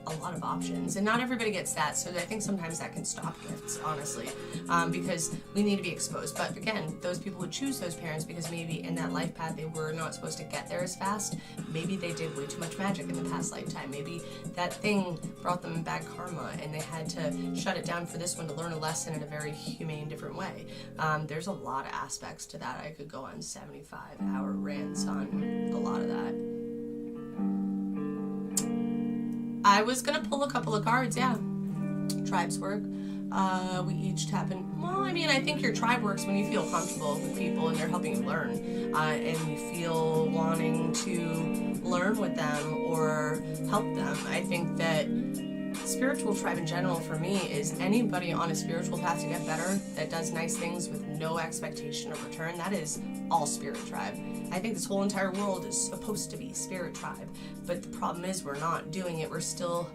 a lot of options, and not everybody gets that, so I think sometimes that can stop gifts, honestly, because we need to be exposed. But again, those people who choose those parents because maybe in that life path they were not supposed to get there as fast, maybe they did way too much magic in the past lifetime, maybe that thing brought them bad karma and they had to shut it down for this one to learn a lesson in a very humane, different way. There's a lot of aspects to that. I could go on 75-hour rants on a lot of that. I was gonna pull a couple of cards, yeah. Tribes work. We each tap in. Well, I mean, I think your tribe works when you feel comfortable with people and they're helping you learn, and you feel wanting to learn with them or help them. I think that spiritual tribe in general for me is anybody on a spiritual path to get better that does nice things with no expectation of return. That is all spirit tribe. I think this whole entire world is supposed to be spirit tribe, but the problem is we're not doing it. We're still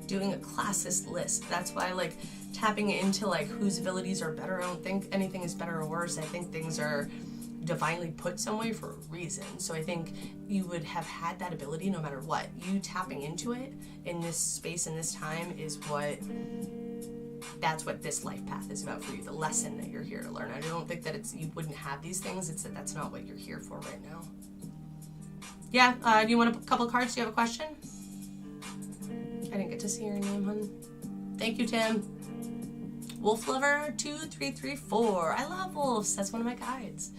doing a classist list. That's why, like, tapping into like whose abilities are better, I don't think anything is better or worse. I think things are divinely put some way for a reason. So I think you would have had that ability no matter what. You tapping into it in this space and this time is that's what this life path is about for you, the lesson that you're here to learn. I don't think that you wouldn't have these things, it's that that's not what you're here for right now. Yeah, do you want a couple cards? Do you have a question? I didn't get to see your name, hun. Thank you, Tim. Wolf Lover 2334. I love wolves. That's one of my guides.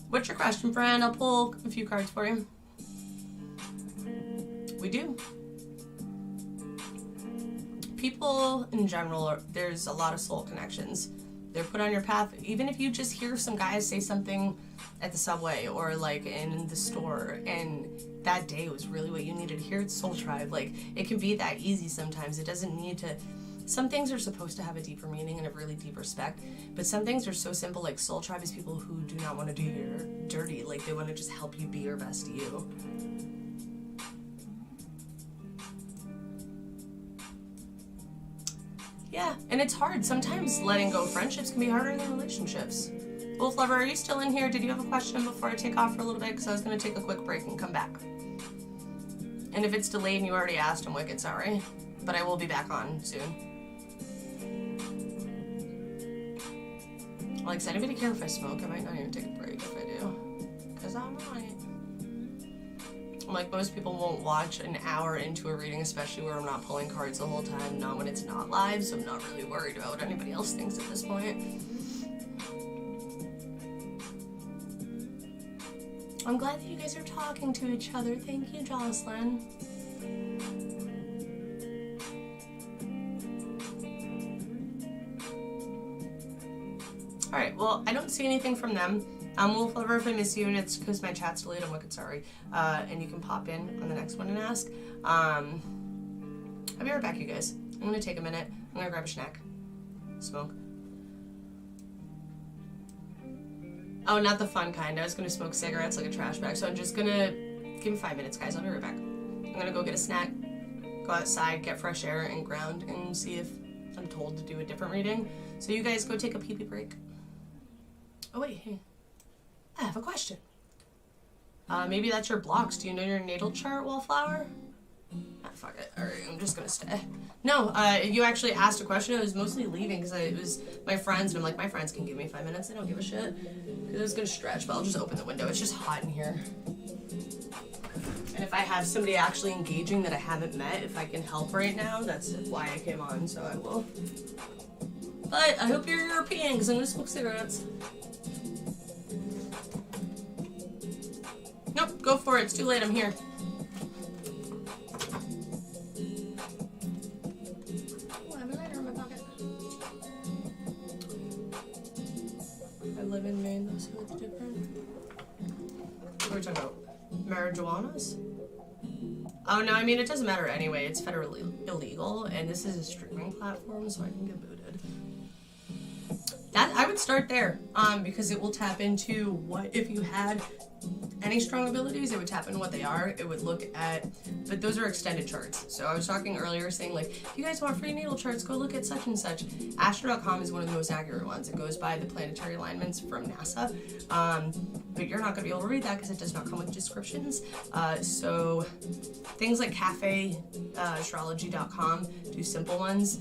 What's your question, friend? I'll pull a few cards for you. We do. People in general, there's a lot of soul connections. They're put on your path. Even if you just hear some guys say something at the subway or like in the store and that day was really what you needed to hear, it's soul tribe. Like, it can be that easy sometimes. It doesn't need to. Some things are supposed to have a deeper meaning and a really deep respect, but some things are so simple, like soul tribe is people who do not want to do your dirty, like they want to just help you be your best you. Yeah, and it's hard. Sometimes letting go of friendships can be harder than relationships. Wolf Lover, are you still in here? Did you have a question before I take off for a little bit? Because I was going to take a quick break and come back. And if it's delayed and you already asked, I'm wicked sorry. But I will be back on soon. Like, does anybody care if I smoke? I might not even take a break if I do. Because I might. Like, most people won't watch an hour into a reading, especially where I'm not pulling cards the whole time, not when it's not live, so I'm not really worried about what anybody else thinks at this point. I'm glad that you guys are talking to each other. Thank you, Jocelyn. Alright, well, I don't see anything from them. Wolf Lover, if I miss you and it's because my chat's delayed, I'm wicked sorry. And you can pop in on the next one and ask. I'll be right back, you guys. I'm going to take a minute. I'm going to grab a snack. Smoke. Oh, not the fun kind. I was going to smoke cigarettes like a trash bag. So I'm just going to... Give me 5 minutes, guys. I'll be right back. I'm going to go get a snack, go outside, get fresh air and ground, and see if I'm told to do a different reading. So you guys go take a pee-pee break. Oh, wait. Hey. I have a question. Maybe that's your blocks. Do you know your natal chart, Wallflower? Ah, fuck it. Alright, I'm just gonna stay. No, you actually asked a question. I was mostly leaving because it was my friends, and I'm like, my friends can give me 5 minutes. They don't give a shit. Because I was gonna stretch, but I'll just open the window. It's just hot in here. And if I have somebody actually engaging that I haven't met, if I can help right now, that's why I came on, so I will. But I hope you're European, because I'm gonna smoke cigarettes. Nope, go for it. It's too late. I'm here. Oh, I have a lighter in my pocket. I live in Maine, though, so it's different. What are we talking about? Marijuanas? Oh, no, I mean, it doesn't matter anyway. It's federally illegal, and this is a streaming platform, so I can get booted. that I would start there, because it will tap into what, if you had any strong abilities, it would tap into what they are. It would look at, but those are extended charts. So I was talking earlier saying, like, if you guys want free natal charts, go look at such and such. Astro.com is one of the most accurate ones. It goes by the planetary alignments from NASA, but you're not going to be able to read that because it does not come with descriptions. So things like cafeastrology.com do simple ones.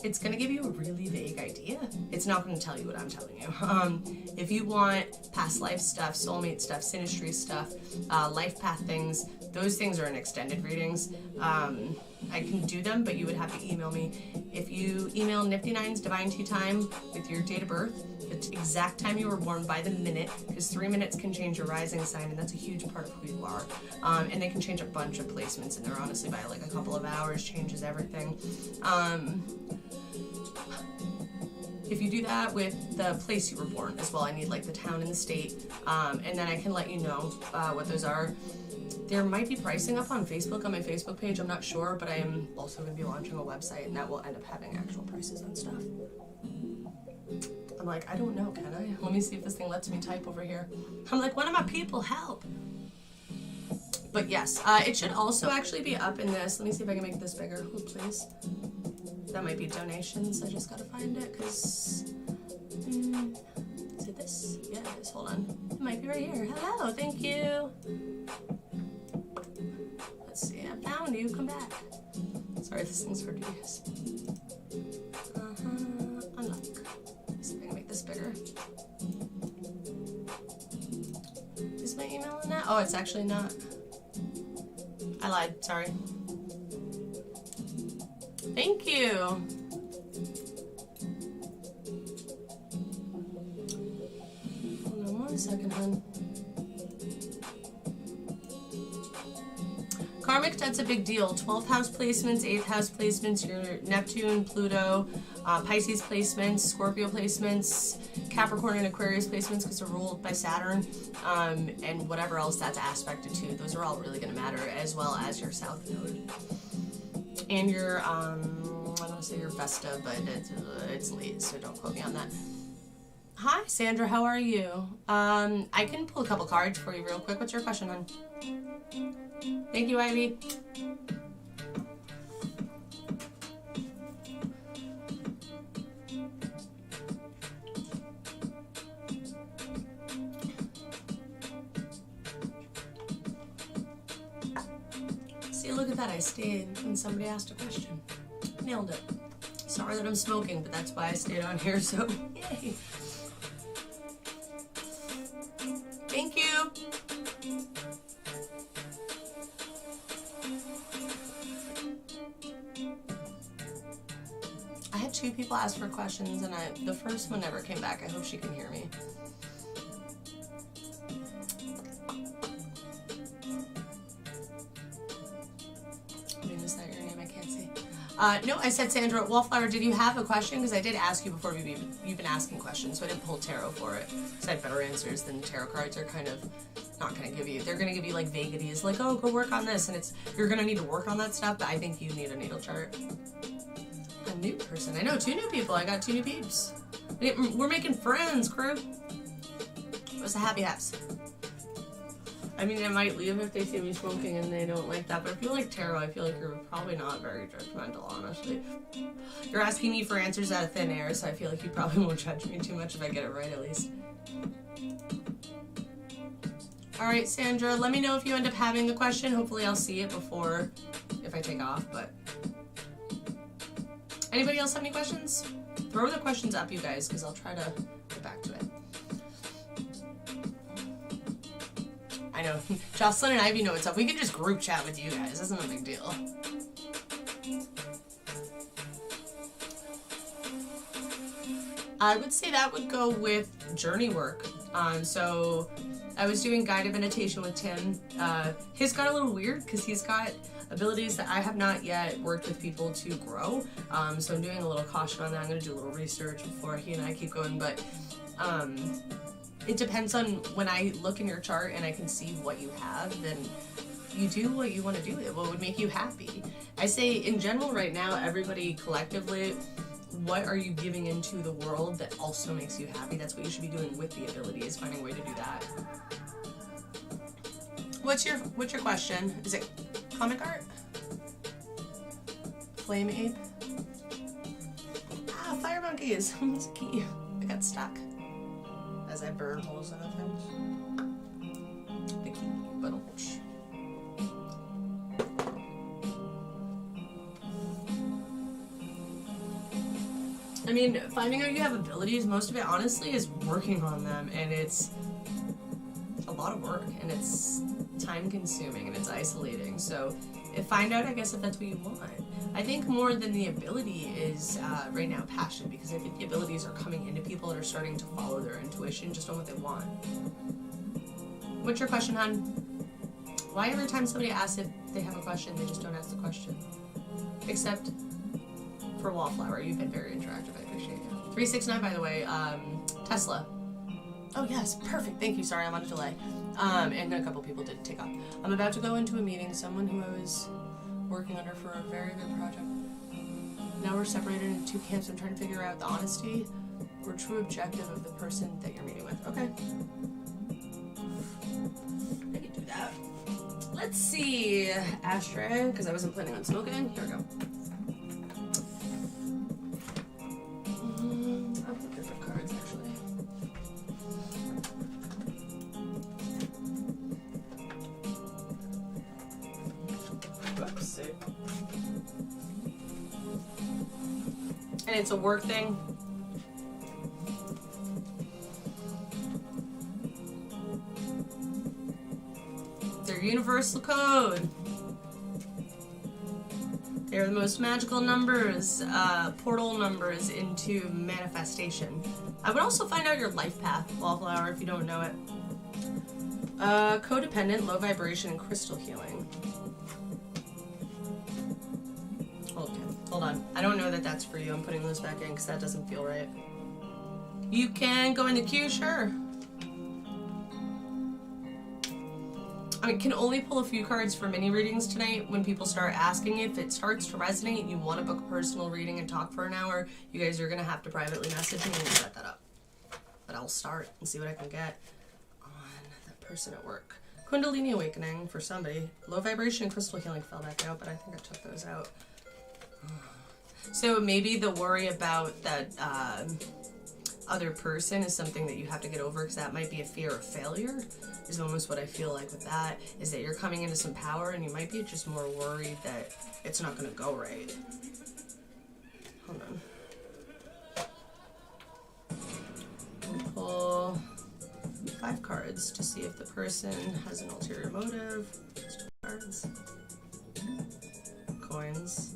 It's going to give you a really vague idea. It's not going to tell you what I'm telling you. If you want past life stuff, soulmate stuff, synastry stuff, life path things, those things are in extended readings. I can do them, but you would have to email me. If you email Nifty9's Divine Tea Time with your date of birth, the exact time you were born by the minute, because 3 minutes can change your rising sign, and that's a huge part of who you are. And they can change a bunch of placements in there, honestly, by like a couple of hours, changes everything. If you do that with the place you were born as well, I need like the town and the state, and then I can let you know what those are. There might be pricing up on Facebook, on my Facebook page, I'm not sure, but I am also going to be launching a website, and that will end up having actual prices on stuff. I'm like, I don't know, can I? Let me see if this thing lets me type over here. I'm like, one of my people, help! But yes, it should also actually be up in this. Let me see if I can make this bigger. Oh, please. That might be donations. I just gotta find it, because... is it this? Yeah, it is. Hold on. It might be right here. Hello, thank you. Let's see. I found you. Come back. Sorry, this thing's hard to use. Unlock. Let's see if I can make this bigger. Is my email in that? Oh, it's actually not. I lied. Sorry. Thank you. Hold on 1 second, hon. Karmic, that's a big deal. 12th house placements, 8th house placements, your Neptune, Pluto, Pisces placements, Scorpio placements, Capricorn and Aquarius placements, because they're ruled by Saturn, and whatever else that's aspected to. Those are all really going to matter, as well as your South Node. And your, I don't want to say your Vesta, but it's late, so don't quote me on that. Hi, Sandra, how are you? I can pull a couple cards for you real quick. What's your question, hon? Thank you, Ivy. See, look at that. I stayed when somebody asked a question. Nailed it. Sorry that I'm smoking, but that's why I stayed on here, so yay. Thank you. I had 2 people ask for questions, and the first one never came back. I hope she can hear me. I mean, is that your name? I can't see. No, I said Sandra. Wallflower, did you have a question? Because I did ask you before you've been asking questions, so I didn't pull tarot for it. Because I had better answers than tarot cards are kind of not going to give you. They're going to give you like vagaries, like, oh, go work on this, and you're going to need to work on that stuff, but I think you need a natal chart. A new person. I know 2 new people. I got 2 new peeps. We're making friends, crew. It was a happy haps. I mean, I might leave if they see me smoking and they don't like that, but if you like tarot, I feel like you're probably not very judgmental, honestly. You're asking me for answers out of thin air, so I feel like you probably won't judge me too much if I get it right, at least. Alright, Sandra, let me know if you end up having a question. Hopefully I'll see it before, if I take off, but... Anybody else have any questions? Throw the questions up, you guys, because I'll try to get back to it. I know. Jocelyn and Ivy know what's up. We can just group chat with you guys. That's not a big deal. I would say that would go with journey work. So I was doing guided meditation with Tim. His got a little weird because he's got abilities that I have not yet worked with people to grow. So I'm doing a little caution on that. I'm going to do a little research before he and I keep going. But it depends on when I look in your chart and I can see what you have, then you do what you want to do, what would make you happy. I say in general right now, everybody collectively, what are you giving into the world that also makes you happy? That's what you should be doing with the ability, is finding a way to do that. What's your question? Is it comic art? Flame ape? Ah, fire monkeys. It's a key. I got stuck as I burn holes in the things. The key, but I mean, finding out you have abilities, most of it honestly is working on them, and it's a lot of work, and it's time consuming, and it's isolating. So find out, I guess, if that's what you want. I think more than the ability is right now passion, because I think the abilities are coming into people that are starting to follow their intuition just on what they want. What's your question, hon? Why every time somebody asks if they have a question, they just don't ask the question? Except for Wallflower, you've been very interactive. I appreciate you. 369, by the way, Tesla. Oh yes, perfect. Thank you. Sorry, I'm on a delay. And a couple people did take off. I'm about to go into a meeting. Someone who I was working under for a very good project. Now we're separated into two camps. I'm trying to figure out the honesty or true objective of the person that you're meeting with. Okay. I can do that. Let's see, ashtray, because I wasn't planning on smoking. Here we go. I'll put different cards actually. And it's a work thing. They're universal code. They're the most magical numbers, portal numbers into manifestation. I would also find out your life path, Wallflower, if you don't know it. Codependent, low vibration, and crystal healing. Hold on. I don't know that that's for you. I'm putting those back in because that doesn't feel right. You can go in the queue, sure. I can only pull a few cards for mini readings tonight. When people start asking, if it starts to resonate and you want to book a personal reading and talk for an hour, you guys are going to have to privately message me and set that up. But I'll start and see what I can get on the person at work. Kundalini Awakening for somebody. Low vibration and crystal healing fell back out, but I think I took those out. So maybe the worry about that other person is something that you have to get over, because that might be a fear of failure, is almost what I feel like with that, is that you're coming into some power and you might be just more worried that it's not going to go right. Hold on. We'll pull 5 cards to see if the person has an ulterior motive. Just 2 cards. Coins.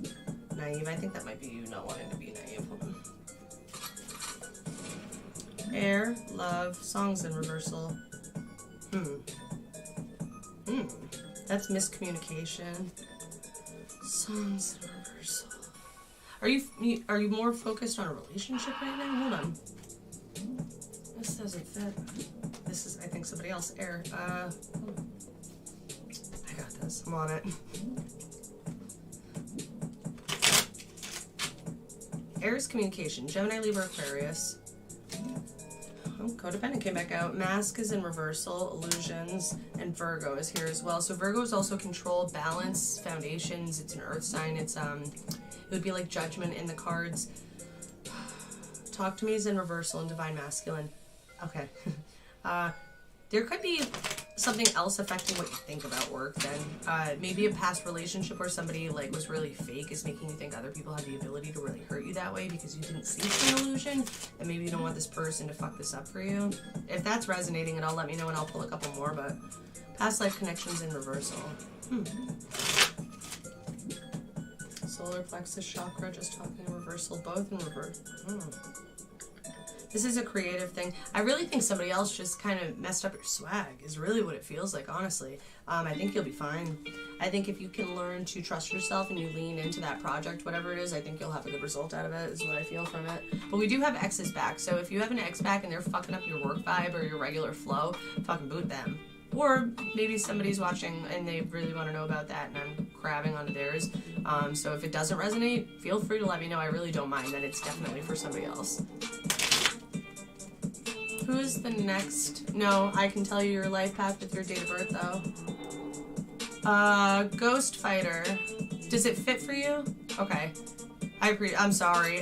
Naive. I think that might be you not wanting to be naive. Hold on. Air, love, songs in reversal. That's miscommunication. Songs in reversal. Are you more focused on a relationship right now? Hold on. This doesn't fit. This is, I think, somebody else. Air. I got this. I'm on it. Air is communication. Gemini, Libra, Aquarius. Oh, Codependent came back out. Mask is in reversal. Illusions. And Virgo is here as well. So Virgo is also control, balance, foundations. It's an earth sign. It's it would be like Judgment in the cards. Talk to me is in reversal and Divine Masculine. Okay. There could be something else affecting what you think about work then. Maybe a past relationship where somebody like was really fake is making you think other people have the ability to really hurt you that way because you didn't see an illusion, and maybe you don't want this person to fuck this up for you. If that's resonating at all, let me know and I'll pull a couple more, but past life connections in reversal. Solar plexus chakra, just talking in reversal, both in reverse. This is a creative thing. I really think somebody else just kind of messed up your swag is really what it feels like, honestly. I think you'll be fine. I think if you can learn to trust yourself and you lean into that project, whatever it is, I think you'll have a good result out of it, is what I feel from it. But we do have exes back, so if you have an ex back and they're fucking up your work vibe or your regular flow, fucking boot them. Or maybe somebody's watching and they really want to know about that and I'm grabbing onto theirs. So if it doesn't resonate, feel free to let me know. I really don't mind, that it's definitely for somebody else. Who's the next? No, I can tell you your life path with your date of birth though. Ghost Fighter. Does it fit for you? Okay. I agree. I'm sorry.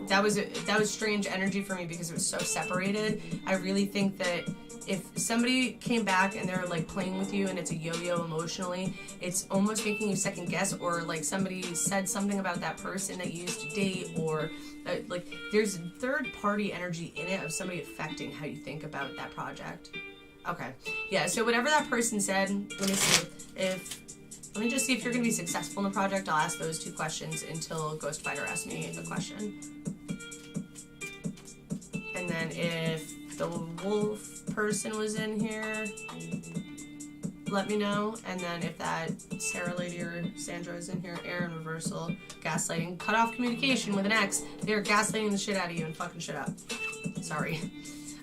That was strange energy for me because it was so separated. I really think that if somebody came back and they're like playing with you and it's a yo-yo emotionally, it's almost making you second guess, or like somebody said something about that person that you used to date, or like there's third party energy in it of somebody affecting how you think about that project. Okay. Yeah, so whatever that person said, let me see let me just see if you're going to be successful in the project. I'll ask those 2 questions until Ghost Fighter asks me a question. And then if the wolf person was in here, let me know. And then if that Sarah lady or Sandra is in here, Aaron reversal, gaslighting, cut off communication with an X. They're gaslighting the shit out of you and fucking shit up. Sorry.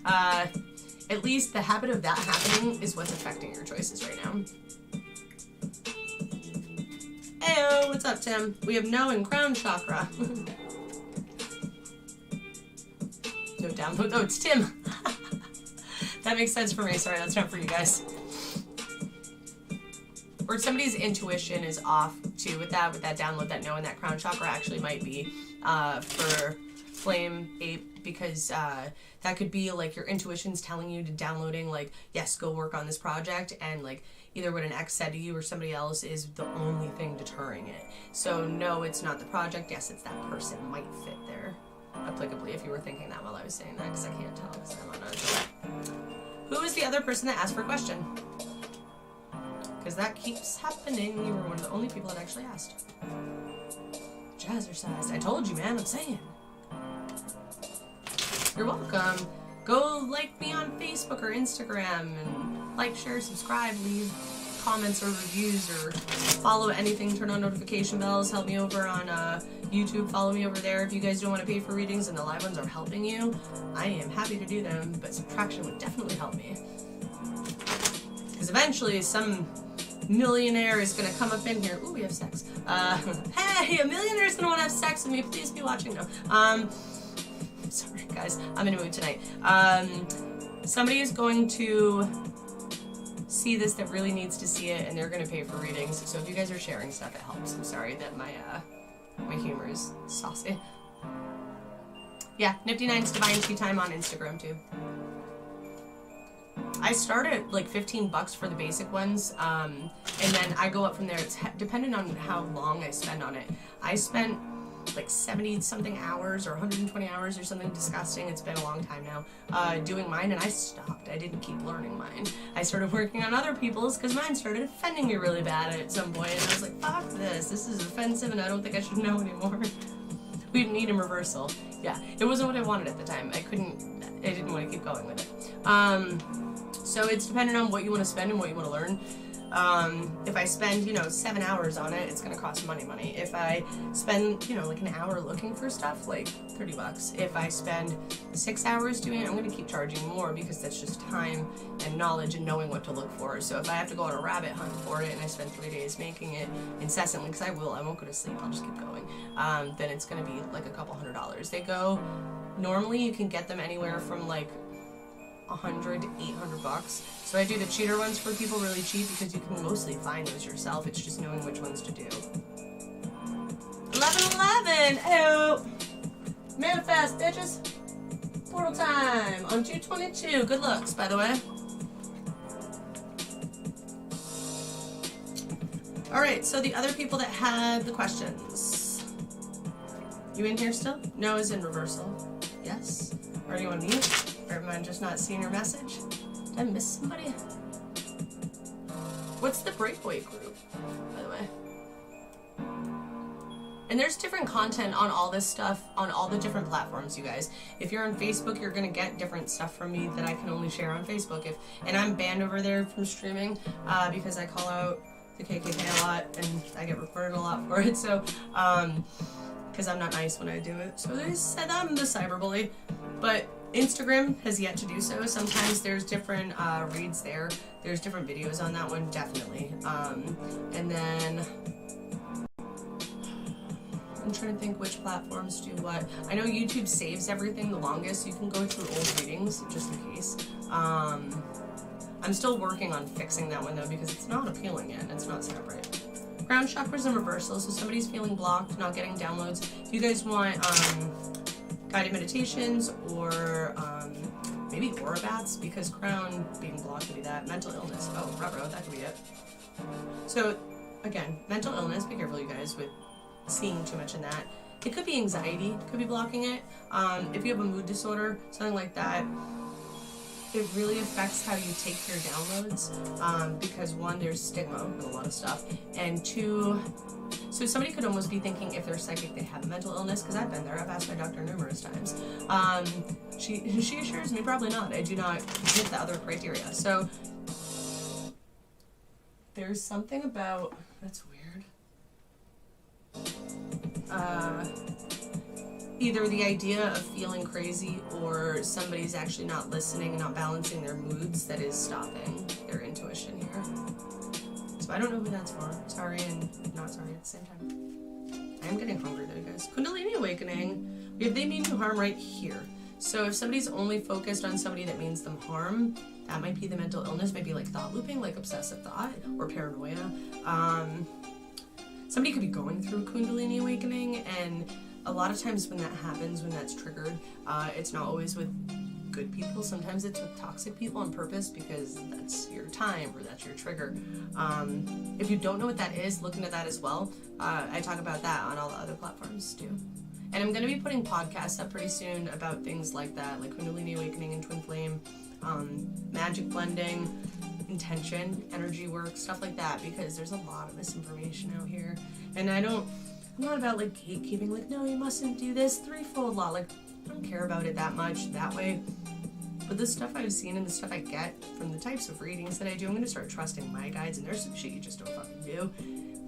At least the habit of that happening is what's affecting your choices right now. Heyo, what's up, Tim? We have no in crown chakra. No download. Oh, it's Tim. That makes sense for me. Sorry, that's not for you guys. Or somebody's intuition is off too with that download, that no in that crown chakra actually might be for Flame Ape, because that could be like your intuition's telling you to downloading, like, yes, go work on this project, and like either what an ex said to you or somebody else is the only thing deterring it. So no, it's not the project. Yes, it's that person. Might fit there applicably if you were thinking that while I was saying that, because I can't tell because I'm on a... Who is the other person that asked for a question? Because that keeps happening. You were one of the only people that actually asked. Jazzercise. I told you, man. I'm saying. You're welcome. Go like me on Facebook or Instagram and like, share, subscribe, leave comments or reviews, or follow anything, turn on notification bells, help me over on YouTube, follow me over there. If you guys don't want to pay for readings and the live ones are helping you, I am happy to do them, but subtraction would definitely help me. Because eventually some millionaire is going to come up in here. Ooh, we have sex. Hey, a millionaire is going to want to have sex with me. Please be watching now. Sorry, guys. I'm in a mood tonight. Somebody is going to see this that really needs to see it, and they're going to pay for readings. So if you guys are sharing stuff, it helps. I'm sorry that my humor is saucy. Yeah, Nifty Nine's Divine Tea Time on Instagram, too. I start at like $15 for the basic ones, and then I go up from there. It's dependent on how long I spend on it. I spent like 70-something hours or 120 hours or something disgusting. It's been a long time now doing mine, and I stopped. I didn't keep learning mine. I started working on other people's because mine started offending me really bad at some point, and I was like, fuck this. This is offensive, and I don't think I should know anymore. We need a reversal. Yeah, it wasn't what I wanted at the time. I didn't want to keep going with it. So it's dependent on what you want to spend and what you want to learn. If I spend, 7 hours on it, it's going to cost money. If I spend, like an hour looking for stuff, like $30. If I spend 6 hours doing it, I'm going to keep charging more because that's just time and knowledge and knowing what to look for. So if I have to go on a rabbit hunt for it and I spend 3 days making it incessantly, because I won't go to sleep, I'll just keep going, then it's going to be like a couple $100. They go, normally you can get them anywhere from like $100 to $800. So I do the cheater ones for people really cheap because you can mostly find those yourself. It's just knowing which ones to do. 11/11. Oh, manifest, bitches. Portal time on 2/22. Good looks, by the way. All right. So the other people that had the questions. You in here still? No is in reversal. Yes. Or do you want to mute? Or am I just not seeing your message? Did I miss somebody? What's the Breakaway group, by the way? And there's different content on all this stuff on all the different platforms, you guys. If you're on Facebook, you're gonna get different stuff from me that I can only share on Facebook. And I'm banned over there from streaming because I call out the KKK a lot and I get reported a lot for it. So, because I'm not nice when I do it. So they said I'm the cyberbully. But Instagram has yet to do so. Sometimes there's different reads there. There's different videos on that one, definitely. And then I'm trying to think which platforms do what. I know YouTube saves everything the longest. You can go through old readings just in case. I'm still working on fixing that one though because it's not appealing yet. It's not separate. Ground chakras in reversal. So somebody's feeling blocked, not getting downloads. If you guys want guided meditations or maybe aura bats, because crown being blocked could be that. Mental illness. Oh, ruh-roh, that could be it. So again, mental illness. Be careful, you guys, with seeing too much in that. It could be anxiety, could be blocking it. If you have a mood disorder, something like that, it really affects how you take your downloads, because one, there's stigma with a lot of stuff, and two, so somebody could almost be thinking if they're psychic they have a mental illness, because I've been there, I've asked my doctor numerous times. She assures me probably not. I do not hit the other criteria. So there's something about, that's weird. Either the idea of feeling crazy or somebody's actually not listening and not balancing their moods that is stopping their intuition here. So I don't know who that's for. Sorry and not sorry at the same time. I am getting hungry though, guys. Kundalini awakening. We have they mean you harm right here. So if somebody's only focused on somebody that means them harm, that might be the mental illness, might be like thought looping, like obsessive thought or paranoia. Somebody could be going through Kundalini awakening, and a lot of times when that happens, when that's triggered, it's not always with good people. Sometimes it's with toxic people on purpose because that's your time or that's your trigger. If you don't know what that is, look into that as well. I talk about that on all the other platforms too. And I'm going to be putting podcasts up pretty soon about things like that, like Kundalini awakening and twin flame, magic blending, intention, energy work, stuff like that, because there's a lot of misinformation out here. And I'm not about like gatekeeping, like, no, you mustn't do this threefold law. Like, I don't care about it that much that way. But the stuff I've seen and the stuff I get from the types of readings that I do, I'm going to start trusting my guides, and there's some shit you just don't fucking do.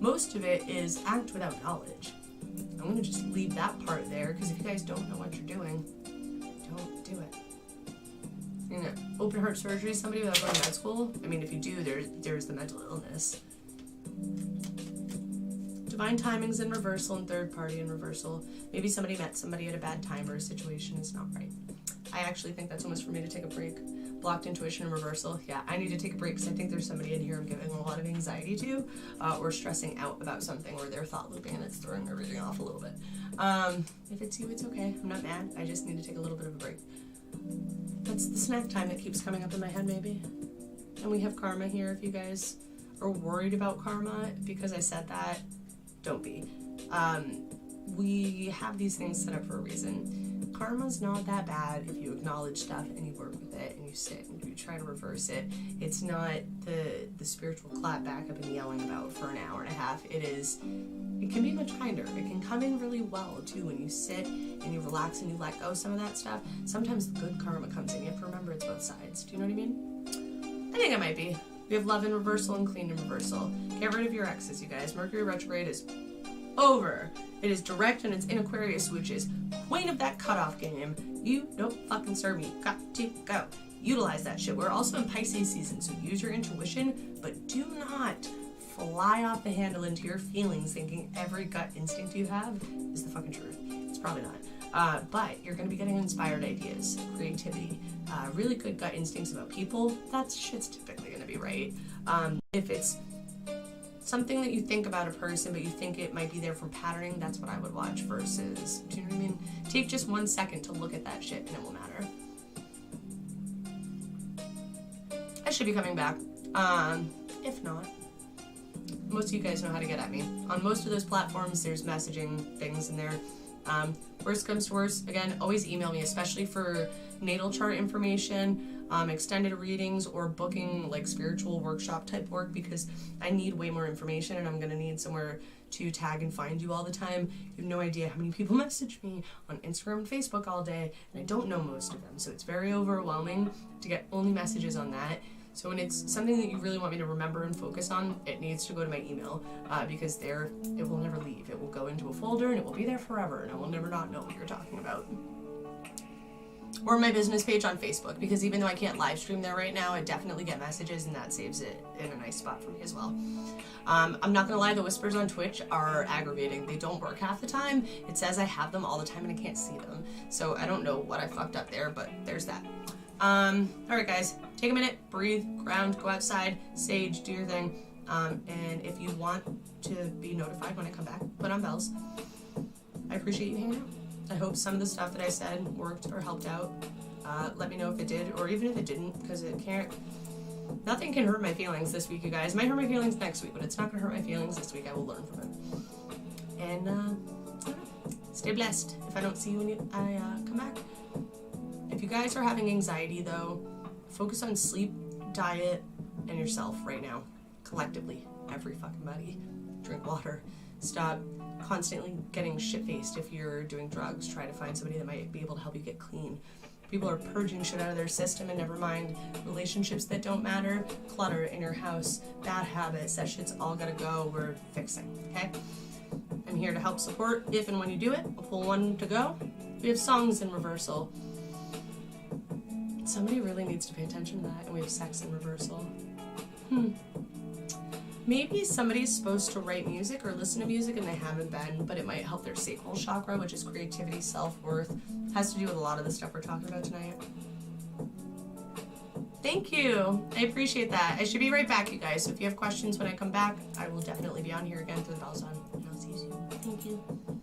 Most of it is act without knowledge. I'm going to just leave that part there, because if you guys don't know what you're doing, don't do it. You know, open heart surgery, somebody without going to med school, I mean, if you do, there's the mental illness. Divine timings in reversal and third party in reversal. Maybe somebody met somebody at a bad time or a situation is not right. I actually think that's almost for me to take a break. Blocked intuition in reversal. Yeah, I need to take a break because I think there's somebody in here I'm giving a lot of anxiety to, or stressing out about something, or they're thought looping and it's throwing everything off a little bit. If it's you, it's okay. I'm not mad. I just need to take a little bit of a break. That's the snack time that keeps coming up in my head, maybe. And we have karma here. If you guys are worried about karma because I said that, don't be. We have these things set up for a reason. Karma's not that bad if you acknowledge stuff and you work with it and you sit and you try to reverse it. It's not the spiritual clap back up and yelling about for an hour and a half. It can be much kinder. It can come in really well too when you sit and you relax and you let go some of that stuff. Sometimes the good karma comes in. You have to remember it's both sides. Do you know what I mean? I think it might be. We have love in reversal and clean in reversal. Get rid of your exes, you guys. Mercury retrograde is over. It is direct and it's in Aquarius, which is queen of that cutoff game. You don't fucking serve me. Got to go. Utilize that shit. We're also in Pisces season, so use your intuition, but do not fly off the handle into your feelings thinking every gut instinct you have is the fucking truth. It's probably not. But you're going to be getting inspired ideas, creativity, really good gut instincts about people. That shit's typically going to be right. If it's something that you think about a person, but you think it might be there from patterning, that's what I would watch versus, do you know what I mean? Take just 1 second to look at that shit and it will matter. I should be coming back. If not, most of you guys know how to get at me. On most of those platforms, there's messaging things in there. Worst comes to worst, again, always email me, especially for natal chart information, extended readings, or booking like spiritual workshop type work, because I need way more information and I'm going to need somewhere to tag and find you all the time. You have no idea how many people message me on Instagram and Facebook all day, and I don't know most of them, so it's very overwhelming to get only messages on that. So when it's something that you really want me to remember and focus on, it needs to go to my email, because there, it will never leave. It will go into a folder and it will be there forever, and I will never not know what you're talking about. or my business page on Facebook, because even though I can't live stream there right now, I definitely get messages, and that saves it in a nice spot for me as well. I'm not gonna lie, the whispers on Twitch are aggravating. They don't work half the time. It says I have them all the time and I can't see them. So I don't know what I fucked up there, but there's that. Alright guys, take a minute, breathe, ground, go outside, sage, do your thing. And if you want to be notified when I come back, put on bells. I appreciate you hanging out. I hope some of the stuff that I said worked or helped out. Let me know if it did, or even if it didn't, because it can't. Nothing can hurt my feelings this week, you guys. It might hurt my feelings next week, but it's not going to hurt my feelings this week. I will learn from it. And, I don't know. Stay blessed. If I don't see you when I come back. If you guys are having anxiety, though, focus on sleep, diet, and yourself right now. Collectively. Every fucking body. Drink water. Stop constantly getting shit-faced if you're doing drugs. Try to find somebody that might be able to help you get clean. People are purging shit out of their system, and never mind relationships that don't matter, clutter in your house, bad habits, that shit's all gotta go. We're fixing, okay? I'm here to help support if and when you do it. I'll pull one to go. We have songs in reversal. Somebody really needs to pay attention to that, and we have sex in reversal. Maybe somebody's supposed to write music or listen to music and they haven't been, but it might help their sacral chakra, which is creativity, self-worth. Has to do with a lot of the stuff we're talking about tonight. Thank you. I appreciate that. I should be right back, you guys. So if you have questions when I come back, I will definitely be on here again for the bells on. And I'll see you soon. Thank you.